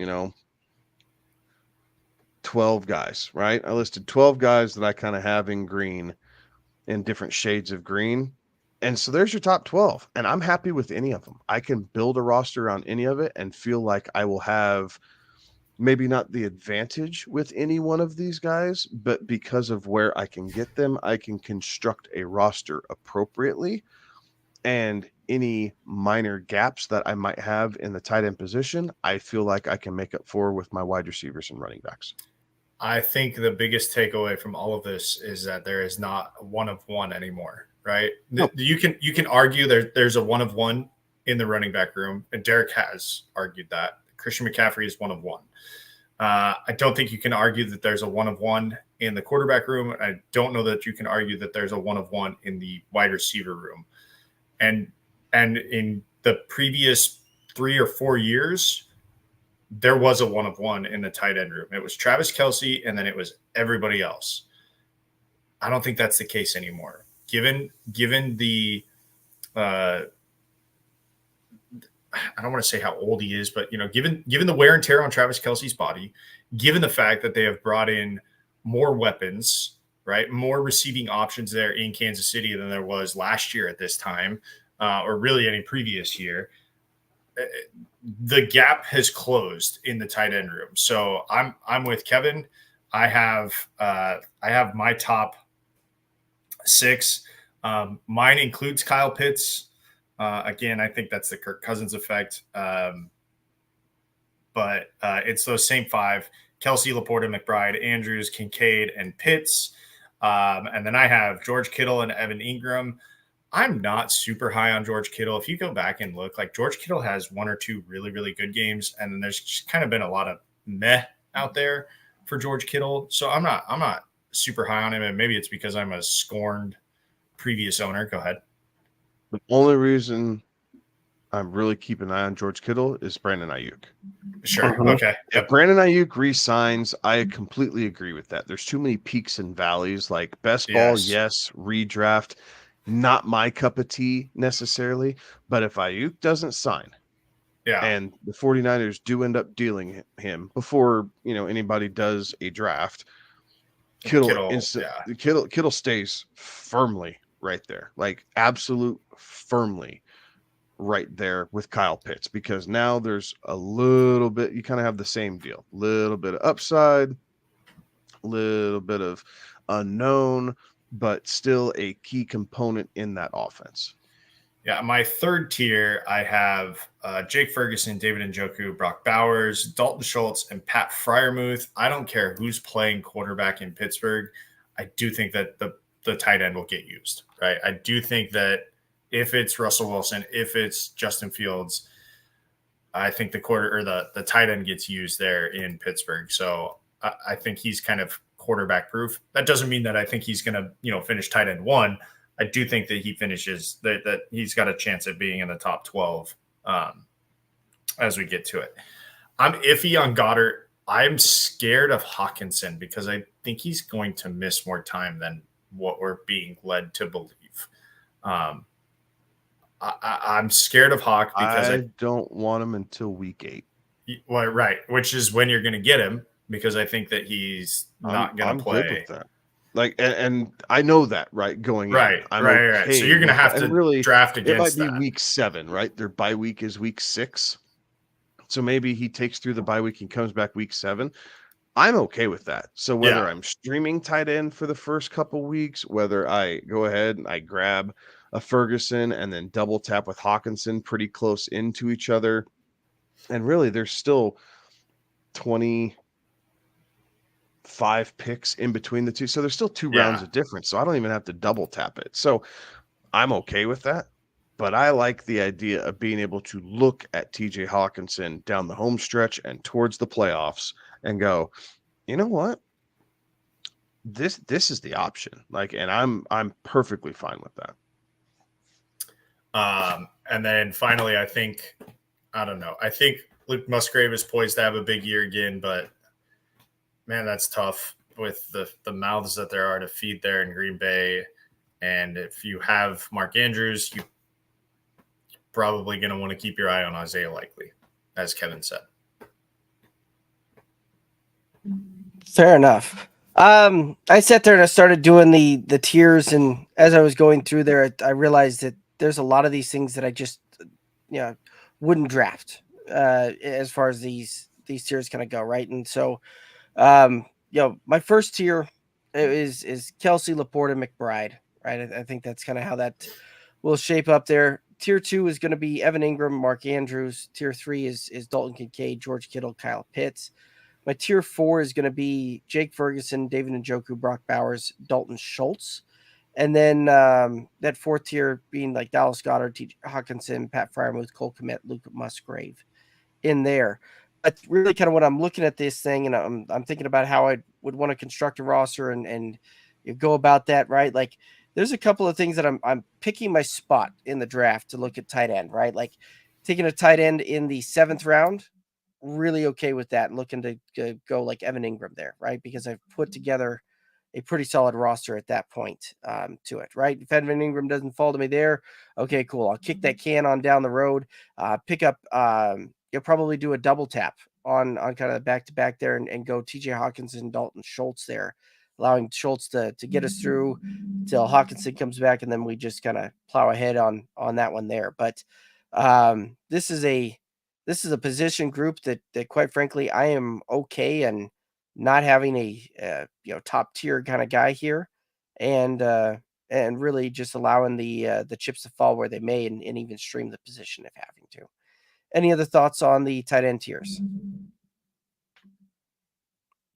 12 guys, right? I listed 12 guys that I kind of have in green, in different shades of green. And so there's your top 12. And I'm happy with any of them. I can build a roster on any of it and feel like I will have maybe not the advantage with any one of these guys, but because of where I can get them, I can construct a roster appropriately. And any minor gaps that I might have in the tight end position, I feel like I can make up for with my wide receivers and running backs. I think the biggest takeaway from all of this is that there is not one of one anymore, right? No. You can argue there's a one of one in the running back room, and Derek has argued that. Christian McCaffrey is one of one. I don't think you can argue that there's a one of one in the quarterback room. I don't know that you can argue that there's a one of one in the wide receiver room. And in the previous 3 or 4 years, there was a one of one in the tight end room. It was Travis Kelce, and then it was everybody else. I don't think that's the case anymore. Given the I don't want to say how old he is, but given the wear and tear on Travis Kelce's body, given the fact that they have brought in more weapons, right, more receiving options there in Kansas City than there was last year at this time, or really any previous year. the gap has closed in the tight end room. So I'm with Kevin. I have my top 6. Mine includes Kyle Pitts. Again, I think that's the Kirk Cousins effect. But it's those same 5: Kelsey, Laporta, McBride, Andrews, Kincaid, and Pitts. And then I have George Kittle and Evan Ingram. I'm not super high on George Kittle. If you go back and look, like, George Kittle has 1 or 2 really, really good games, and then there's just kind of been a lot of meh out there for George Kittle. So I'm not super high on him, and maybe it's because I'm a scorned previous owner. Go ahead. The only reason I'm really keeping an eye on George Kittle is Brandon Ayuk. Sure. Okay. Yep. If Brandon Ayuk re-signs, I completely agree with that. There's too many peaks and valleys. Like, best ball, yes. Redraft, not my cup of tea necessarily. But if Ayuk doesn't sign, and the 49ers do end up dealing him before anybody does a draft, Kittle stays firmly right there, like absolute firmly right there with Kyle Pitts, because now there's a little bit, you kind of have the same deal, little bit of upside, little bit of unknown, but still a key component in that offense. Yeah, my third tier, I have Jake Ferguson, David Njoku, Brock Bowers, Dalton Schultz, and Pat Freiermuth. I don't care who's playing quarterback in Pittsburgh. I do think that the tight end will get used, right? I do think that if it's Russell Wilson, if it's Justin Fields, I think the tight end gets used there in Pittsburgh. So I think he's kind of quarterback proof. That doesn't mean that I think he's going to finish tight end 1. I do think that he finishes that he's got a chance at being in the top 12 as we get to it. I'm iffy on Goddard. I'm scared of Hawkinson because I think he's going to miss more time than what we're being led to believe. I'm scared of Hawk because I don't want him until week 8. Well, right, which is when you're going to get him, because I think that he's not going to play. Good with that. Like, and I know that, right? Going right, in, I'm right. Okay, so you're going to have to really draft against that. It might be week 7, right? Their bye week is week 6. So maybe he takes through the bye week and comes back week 7. I'm okay with that. So whether I'm streaming tight end for the first couple weeks, whether I go ahead and I grab a Ferguson and then double tap with Hawkinson pretty close into each other. And really, there's still 25 picks in between the two. So there's still 2 rounds of difference. So I don't even have to double tap it. So I'm okay with that. But I like the idea of being able to look at TJ Hawkinson down the home stretch and towards the playoffs and go, you know what? This is the option. Like, and I'm perfectly fine with that. And then finally, I think Luke Musgrave is poised to have a big year again, but man, that's tough with the mouths that there are to feed there in Green Bay. And if you have Mark Andrews, you're probably going to want to keep your eye on Isaiah Likely, as Kevin said. Fair enough. I sat there and I started doing the tiers, and as I was going through there, I realized that there's a lot of these things that I just wouldn't draft as far as these tiers kind of go, right? And so my first tier is Kelsey, Laporta, McBride, right? I think that's kind of how that will shape up there. Tier 2 is going to be Evan Ingram, Mark Andrews. Tier 3 is Dalton Kincaid, George Kittle, Kyle Pitts. My tier 4 is going to be Jake Ferguson, David Njoku, Brock Bowers, Dalton Schultz. And then that 4th tier being like Dallas Goedert, T.J. Hawkinson, Pat Freiermuth, Cole Kmet, Luke Musgrave in there. But really kind of when I'm looking at this thing and I'm thinking about how I would want to construct a roster and go about that, right? Like, there's a couple of things that I'm picking my spot in the draft to look at tight end, right? Like taking a tight end in the 7th round, really okay with that. Looking to go like Evan Ingram there, right? Because I've put together a pretty solid roster at that point to it, right? If Evan Ingram doesn't fall to me there, okay, cool. I'll kick that can on down the road, pick up, you'll probably do a double tap on kind of the back-to-back there and go TJ Hawkinson, Dalton Schultz there, allowing Schultz to get us through till Hawkinson comes back, and then we just kind of plow ahead on that one there. But this is a this is a position group that quite frankly I am okay and not having a top tier kind of guy here, and really just allowing the chips to fall where they may, and even stream the position if having to. Any other thoughts on the tight end tiers?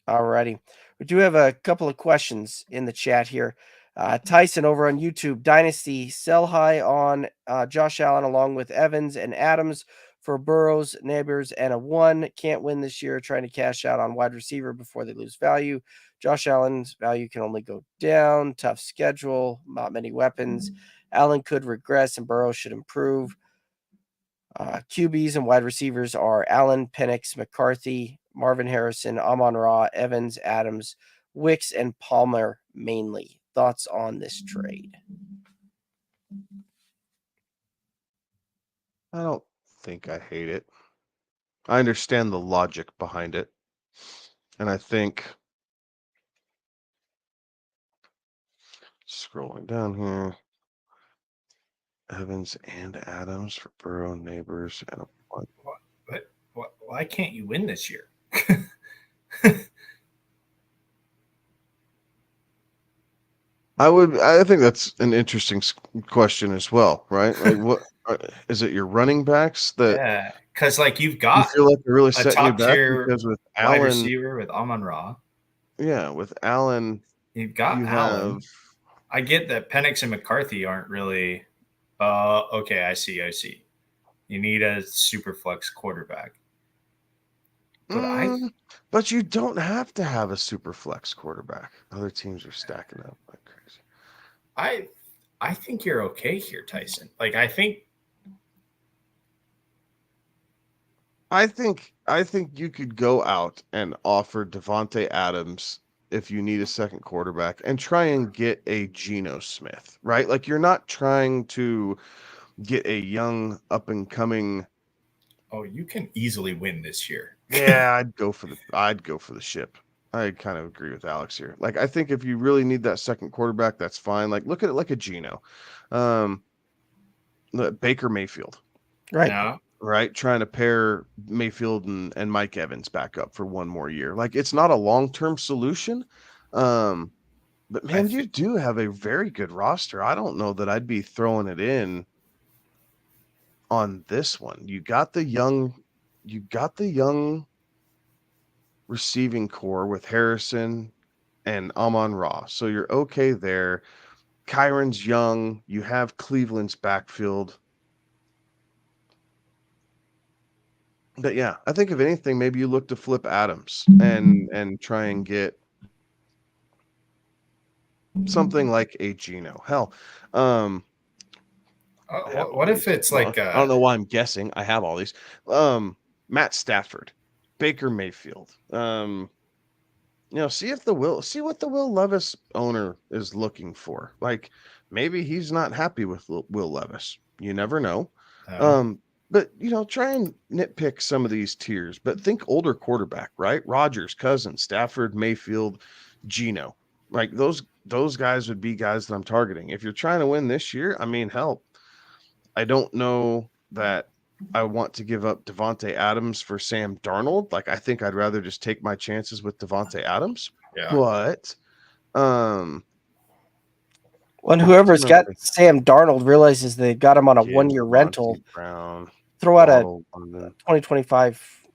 Alrighty. We do have a couple of questions in the chat here. Tyson over on YouTube, Dynasty, sell high on Josh Allen along with Evans and Adams for Burrows, Neighbors, and a 1. Can't win this year, trying to cash out on wide receiver before they lose value. Josh Allen's value can only go down. Tough schedule, not many weapons. Allen could regress and Burrows should improve. QBs and wide receivers are Allen, Penix, McCarthy, Marvin Harrison, Amon-Ra, Evans, Adams, Wicks, and Palmer mainly. Thoughts on this trade? I don't think I hate it. I understand the logic behind it. And I think, scrolling down here, Evans and Adams for Burrow, Neighbors, and a 1. But why can't you win this year? I think that's an interesting question as well, right? Like, what is it? Your running backs that? Yeah, because like you've You got feel like they're really a setting you top back tier because with wide Allen, receiver with Amon-Ra. yeah, with Allen, You've got you Allen. have. I get that Penix and McCarthy aren't really. Okay, I see. You need a super flex quarterback. But you don't have to have a super flex quarterback. Other teams are stacking up like crazy. I think you're okay here, Tyson. Like I think you could go out and offer Devontae Adams if you need a second quarterback and try and get a Geno Smith, right? Like you're not trying to get a young up and coming. Oh, you can easily win this year. Yeah, I'd go for the ship. I kind of agree with Alex here. Like I think if you really need that second quarterback, that's fine. Like look at it like a Geno. Baker Mayfield. Right. Yeah. Right, trying to pair Mayfield and Mike Evans back up for one more year. Like it's not a long-term solution, but man, you do have a very good roster. I don't know that I'd be throwing it in on this one. You got the young receiving core with Harrison and Amon-Ra, so you're okay there. Kyron's young. You have Cleveland's backfield. But yeah, I think if anything, maybe you look to flip Adams and try and get something like a Geno. Hell, what if it's like I don't know why I'm guessing. I have all these. Matt Stafford, Baker Mayfield. See what the Will Levis owner is looking for. Like maybe he's not happy with Will Levis. You never know. But try and nitpick some of these tiers, but think older quarterback, right? Rodgers, Cousins, Stafford, Mayfield, Geno. Like those guys would be guys that I'm targeting. If you're trying to win this year, I mean, help. I don't know that I want to give up Devontae Adams for Sam Darnold. Like I think I'd rather just take my chances with Devontae Adams. Yeah. But when whoever's got Sam Darnold realizes they've got him on a 1-year rental, Brown, throw out a 2025,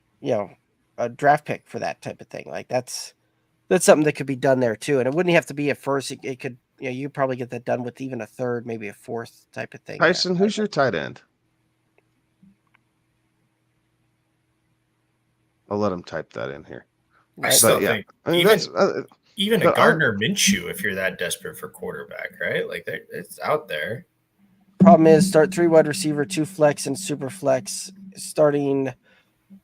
a draft pick for that type of thing. Like that's something that could be done there too. And it wouldn't have to be a first. It could, you probably get that done with even a third, maybe a fourth type of thing. Tyson, who's your tight end? I'll let him type that in here. I still think even a Gardner Minshew, if you're that desperate for quarterback, right? Like it's out there. Problem is, start 3 wide receiver, 2 flex, and super flex. Starting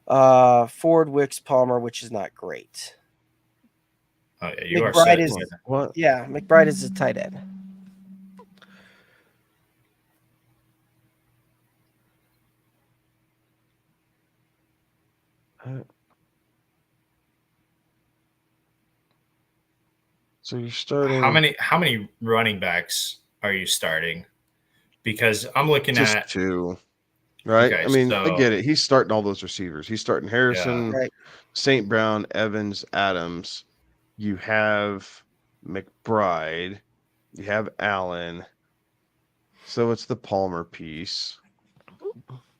Ford, Wicks, Palmer, which is not great. Oh yeah, you McBride are is what? Yeah, McBride is a tight end. So you're starting. How many running backs are you starting? Because I'm looking just at 2. right? Okay, I mean, I so get it. He's starting all those receivers. He's starting Harrison, Right. St. Brown, Evans, Adams. You have McBride. You have Allen. So it's the Palmer piece.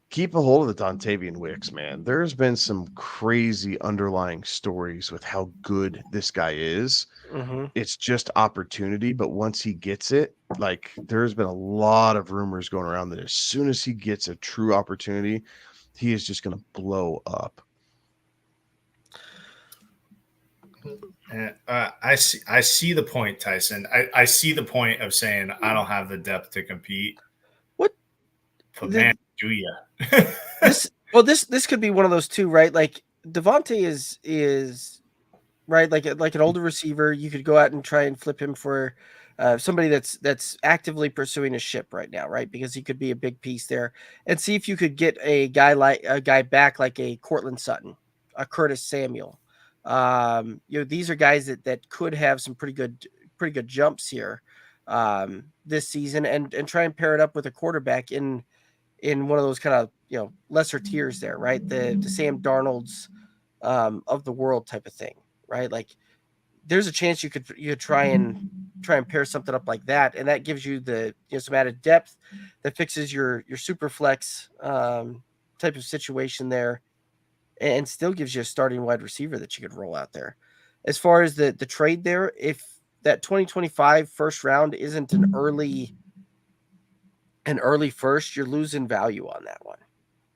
Keep a hold of the Dontavian Wicks, man. There's been some crazy underlying stories with how good this guy is. Mm-hmm. It's just opportunity, but once he gets it, like there's been a lot of rumors going around that as soon as he gets a true opportunity, he is just going to blow up. I see the point, Tyson. I see the point of saying I don't have the depth to compete. What? But man, do you? This could be one of those two, right? Like Devontae is right, like an older receiver. You could go out and try and flip him for somebody that's actively pursuing a ship right now, right? Because he could be a big piece there, and see if you could get a guy back like a Cortland Sutton, a Curtis Samuel. These are guys that could have some pretty good jumps here this season, and try and pair it up with a quarterback in one of those kind of lesser tiers there, right? The Sam Darnold's of the world type of thing, right? Like there's a chance you could try and pair something up like that, and that gives you the some added depth that fixes your super flex type of situation there, and still gives you a starting wide receiver that you could roll out there. As far as the trade there, if that 2025 first round isn't an early first, you're losing value on that one.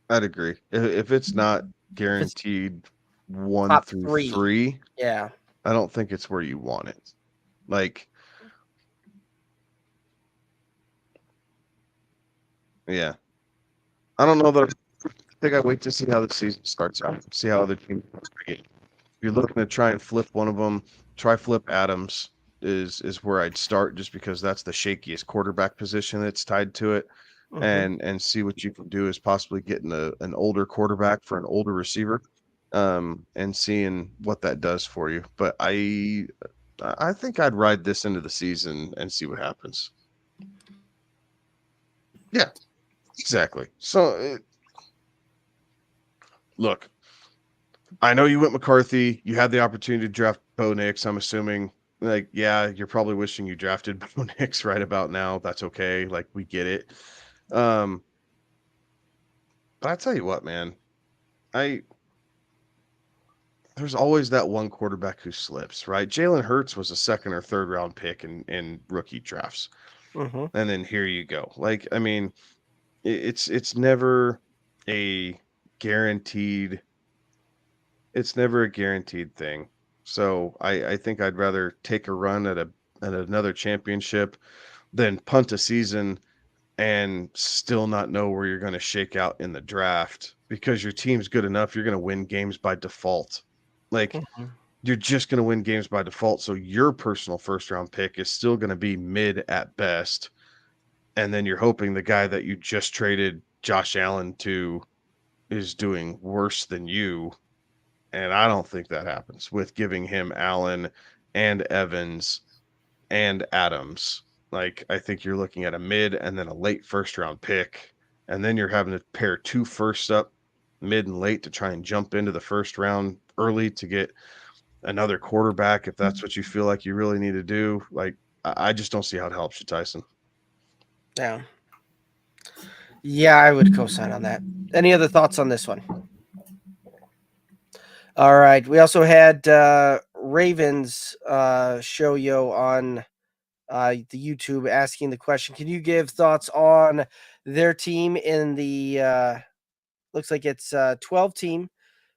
I'd agree. If it's not guaranteed one Top through three. three, Yeah. I don't think it's where you want it. Like, yeah. I don't know that I think I wait to see how the season starts out. See how other teams get. If you're looking to try and flip one of them, try flip Adams is where I'd start, just because that's the shakiest quarterback position that's tied to it. Mm-hmm. And see what you can do is possibly getting an older quarterback for an older receiver, and seeing what that does for you. But I think I'd ride this into the season and see what happens. Yeah, exactly. So look, I know you went McCarthy. You had the opportunity to draft Bo Nix. I'm assuming, like, yeah, you're probably wishing you drafted Bo Nix right about now. That's okay. Like, we get it. But I tell you what, man, there's always that one quarterback who slips, right? Jalen Hurts was a second or third round pick in rookie drafts, Mm-hmm. and then here you go. Like, I mean, it's never a guaranteed. It's never a guaranteed thing. So I think I'd rather take a run at another championship than punt a season and still not know where you're going to shake out in the draft, because your team's good enough. You're going to win games by default. Like, Mm-hmm. you're just going to win games by default. So your personal first round pick is still going to be mid at best. And then you're hoping the guy that you just traded Josh Allen to is doing worse than you. And I don't think that happens with giving him Allen and Evans and Adams. Like, I think you're looking at a mid and then a late first round pick. And then you're having to pair two firsts up mid and late to try and jump into the first round early to get another quarterback if that's what you feel like you really need to do. Like, I just don't see how it helps you, Tyson. Yeah. Yeah, I would co-sign on that. Any other thoughts on this one? All right. We also had Ravens show yo on the YouTube asking the question, can you give thoughts on their team in the looks like it's 12 team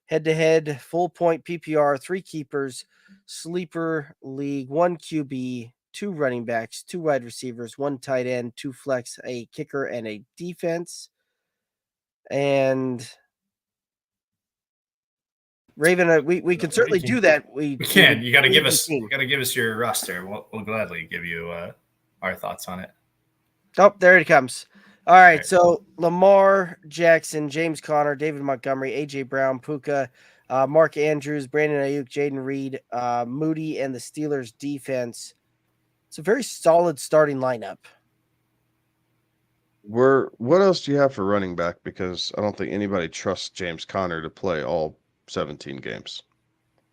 head-to-head full point PPR, 3 keepers, sleeper league, 1 QB, 2 running backs, 2 wide receivers, 1 tight end, 2 flex, a kicker, and a defense. And Raven, we can certainly do that. We can. You got to give us. You got to give us your roster. We'll gladly give you our thoughts on it. Oh, there it comes. All right. So Lamar Jackson, James Conner, David Montgomery, AJ Brown, Puka, Mark Andrews, Brandon Ayuk, Jaden Reed, Moody, and the Steelers defense. It's a very solid starting lineup. What else do you have for running back? Because I don't think anybody trusts James Conner to play all 17 games.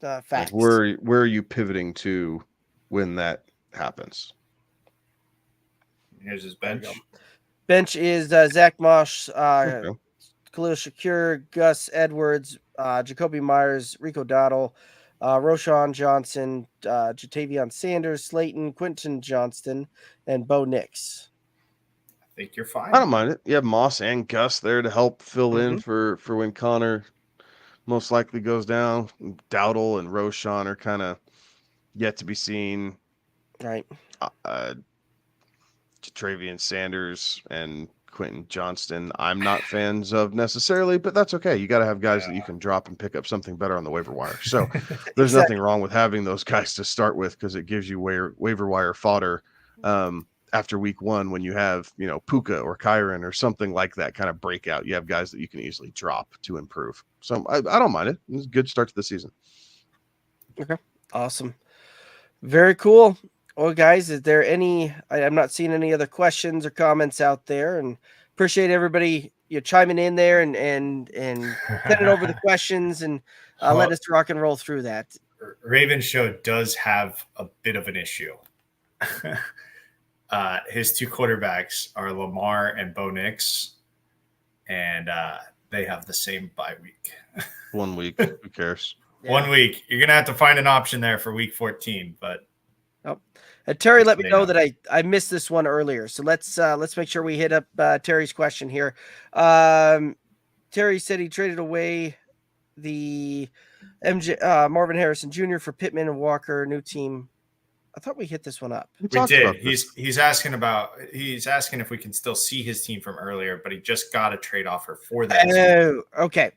Facts. Like where are you pivoting to when that happens? Here's his bench. Bench is Zach Moss, Okay. Khalil Shakir, Gus Edwards, Jacoby Myers, Rico Dowdle, Roshan Johnson, Jatavion Sanders, Slayton, Quentin Johnston, and Bo Nix. I think you're fine. I don't mind it. You have Moss and Gus there to help fill in Mm-hmm. for when Connor most likely goes down. Dowdle and Roshan are kind of yet to be seen. Right. Travian Sanders and Quentin Johnston, I'm not fans of necessarily, but that's okay. You got to have guys that you can drop and pick up something better on the waiver wire. So there's nothing wrong with having those guys to start with because it gives you waiver wire fodder after week 1 when you have, Puka or Kyron or something like that kind of breakout. You have guys that you can easily drop to improve. So I don't mind it. It's a good start to the season. Okay. Awesome. Very cool. Well, guys, is there any? I'm not seeing any other questions or comments out there, and appreciate everybody chiming in there and sending over the questions and let us rock and roll through that. Raven Show does have a bit of an issue. His 2 quarterbacks are Lamar and Bo Nix, and they have the same bye week. 1 week, who cares? Yeah. 1 week. You're gonna have to find an option there for week 14, but. Terry, let me know that I missed this one earlier. So let's make sure we hit up Terry's question here. Terry said he traded away the Marvin Harrison Jr. for Pittman and Walker, new team. I thought we hit this one up. We did. He's asking if we can still see his team from earlier, but he just got a trade offer for that. Oh, okay.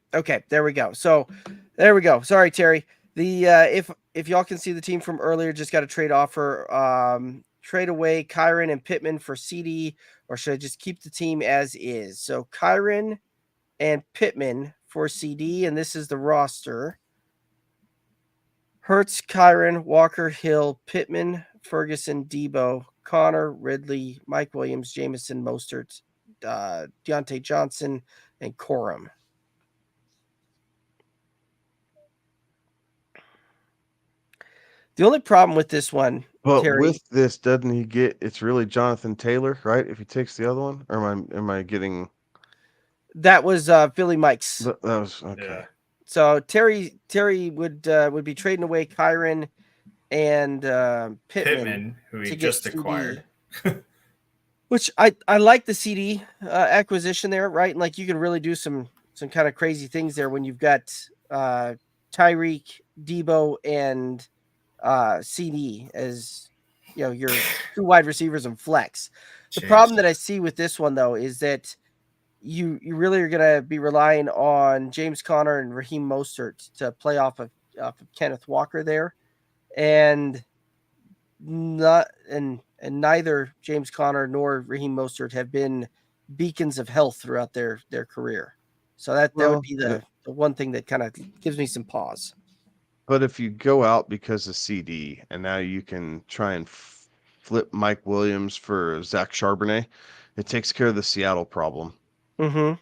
There we go. Sorry, Terry. The if y'all can see the team from earlier, just got a trade offer. Trade away Kyron and Pittman for CD, or should I just keep the team as is? So Kyron and Pittman for CD, and this is the roster. Hurts, Kyron, Walker, Hill, Pittman, Ferguson, Debo, Connor, Ridley, Mike Williams, Jameson, Mostert, Deontay Johnson, and Corum. The only problem with this one, but Terry, with this, doesn't he get? It's really Jonathan Taylor, right? If he takes the other one, or am I getting? That was Philly Mike's. That was okay. Yeah. So Terry would be trading away Kyron and Pittman, who he just acquired. Which I like the CD acquisition there, right? And like you can really do some kind of crazy things there when you've got Tyreek, Debo, and CD as your 2 wide receivers and flex. The problem that I see with this one though is that you really are going to be relying on James Conner and Raheem Mostert to play off of Kenneth Walker there, and neither James Conner nor Raheem Mostert have been beacons of health throughout their career. So that would be the one thing that kind of gives me some pause. But if you go out because of CD, and now you can try and flip Mike Williams for Zach Charbonnet, it takes care of the Seattle problem. Mm-hmm.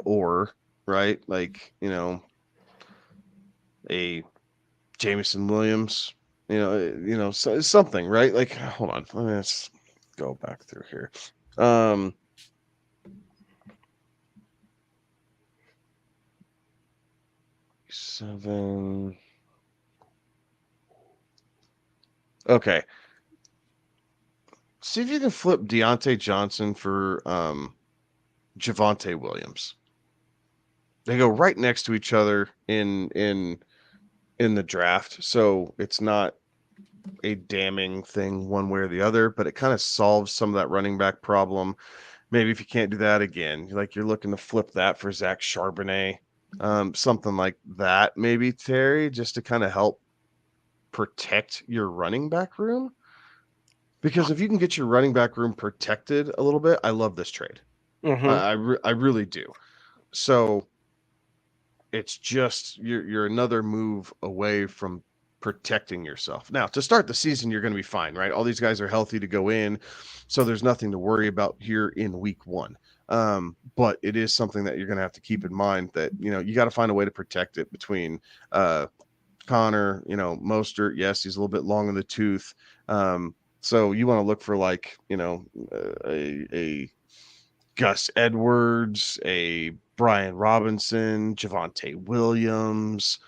Or right, like a Jameson Williams, so something, right? Like, hold on, let's go back through here. 7. Okay. See if you can flip Deontay Johnson for Javonte Williams. They go right next to each other in the draft, so it's not a damning thing one way or the other, but it kind of solves some of that running back problem. Maybe if you can't do that again, you're looking to flip that for Zach Charbonnet, something like that, maybe, Terry, just to kind of help protect your running back room. Because if you can get your running back room protected a little bit, I love this trade. Mm-hmm. I really do. So it's just you're another move away from protecting yourself. Now, to start the season, you're going to be fine, right? All these guys are healthy to go in, so there's nothing to worry about here in week 1. But it is something that you're going to have to keep in mind that, you got to find a way to protect it between Connor, Mostert. Yes, he's a little bit long in the tooth. So you want to look for a Gus Edwards, a Brian Robinson, Javonte Williams,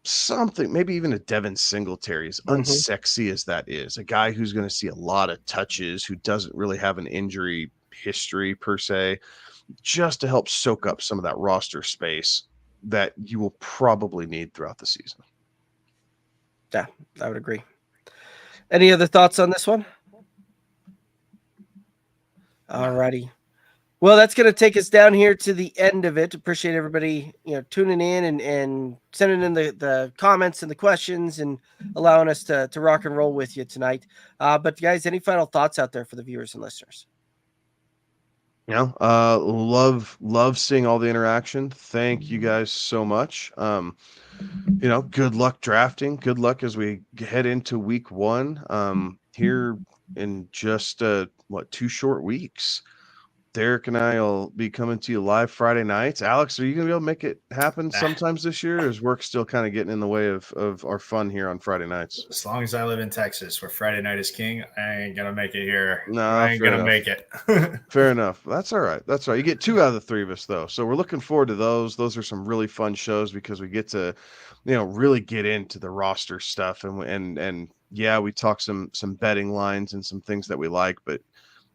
something, maybe even a Devin Singletary, as unsexy as that is, a guy who's going to see a lot of touches, who doesn't really have an injury history per se, just to help soak up some of that roster space that you will probably need throughout the season. Yeah, I would agree. Any other thoughts on this one? All righty. Well, that's going to take us down here to the end of it. Appreciate everybody, tuning in and sending in the comments and the questions and allowing us to rock and roll with you tonight. But guys, any final thoughts out there for the viewers and listeners? Love seeing all the interaction. Thank you guys so much. Good luck drafting. Good luck as we head into week 1 here in just 2 short weeks. Derek and I will be coming to you live Friday nights. Alex, are you going to be able to make it happen sometimes this year? Or is work still kind of getting in the way of our fun here on Friday nights? As long as I live in Texas, where Friday night is king, I ain't going to make it here. No, I ain't going to make it. Fair enough. That's all right. That's all right. You get 2 out of the 3 of us, though. So we're looking forward to those. Those are some really fun shows because we get to, really get into the roster stuff. And yeah, we talk some betting lines and some things that we like, but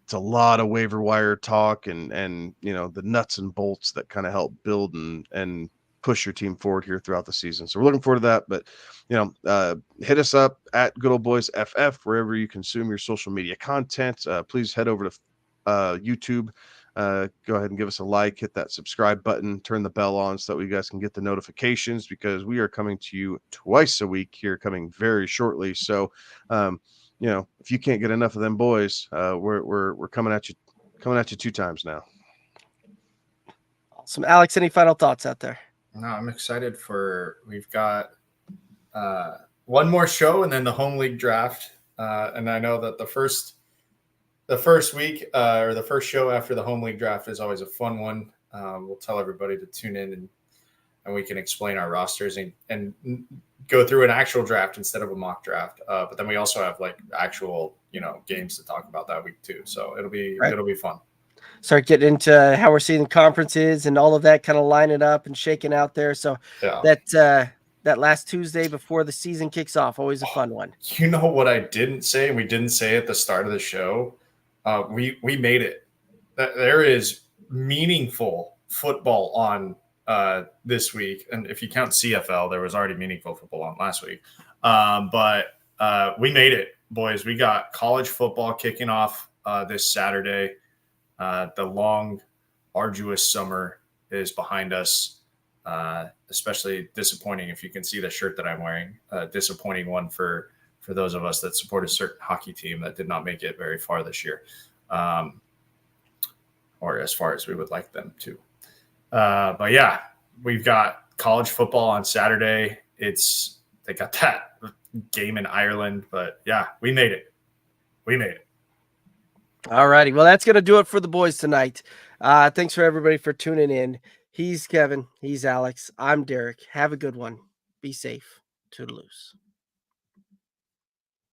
it's a lot of waiver wire talk and the nuts and bolts that kind of help build and push your team forward here throughout the season. So we're looking forward to that. But hit us up at Good Old Boys FF wherever you consume your social media content. Please head over to YouTube. Go ahead and give us a like, hit that subscribe button, turn the bell on so that we guys can get the notifications, because we are coming to you twice a week here, coming very shortly. So if you can't get enough of them boys, we're coming at you 2 times now. Awesome. Alex, any final thoughts out there? No, I'm excited we've got one more show and then the home league draft. And I know that the first week or the first show after the home league draft is always a fun one. We'll tell everybody to tune in and we can explain our rosters and go through an actual draft instead of a mock draft. But then we also have actual, games to talk about that week too. So it'll be fun. Start getting into how we're seeing conferences and all of that, kind of line it up and shaking out there. So that last Tuesday before the season kicks off, always a fun one. You know what I didn't say, and we didn't say at the start of the show? We made it. There is meaningful football on this week. And if you count CFL, there was already meaningful football on last week. But we made it, boys. We got college football kicking off this Saturday. The long, arduous summer is behind us. Especially disappointing if you can see the shirt that I'm wearing. Disappointing one for those of us that support a certain hockey team that did not make it very far this year, or as far as we would like them to. But yeah, we've got college football on Saturday. They got that game in Ireland, but yeah, we made it. All righty. Well, that's going to do it for the boys tonight. Thanks for everybody for tuning in. He's Kevin. He's Alex. I'm Derek. Have a good one. Be safe. Toodaloos.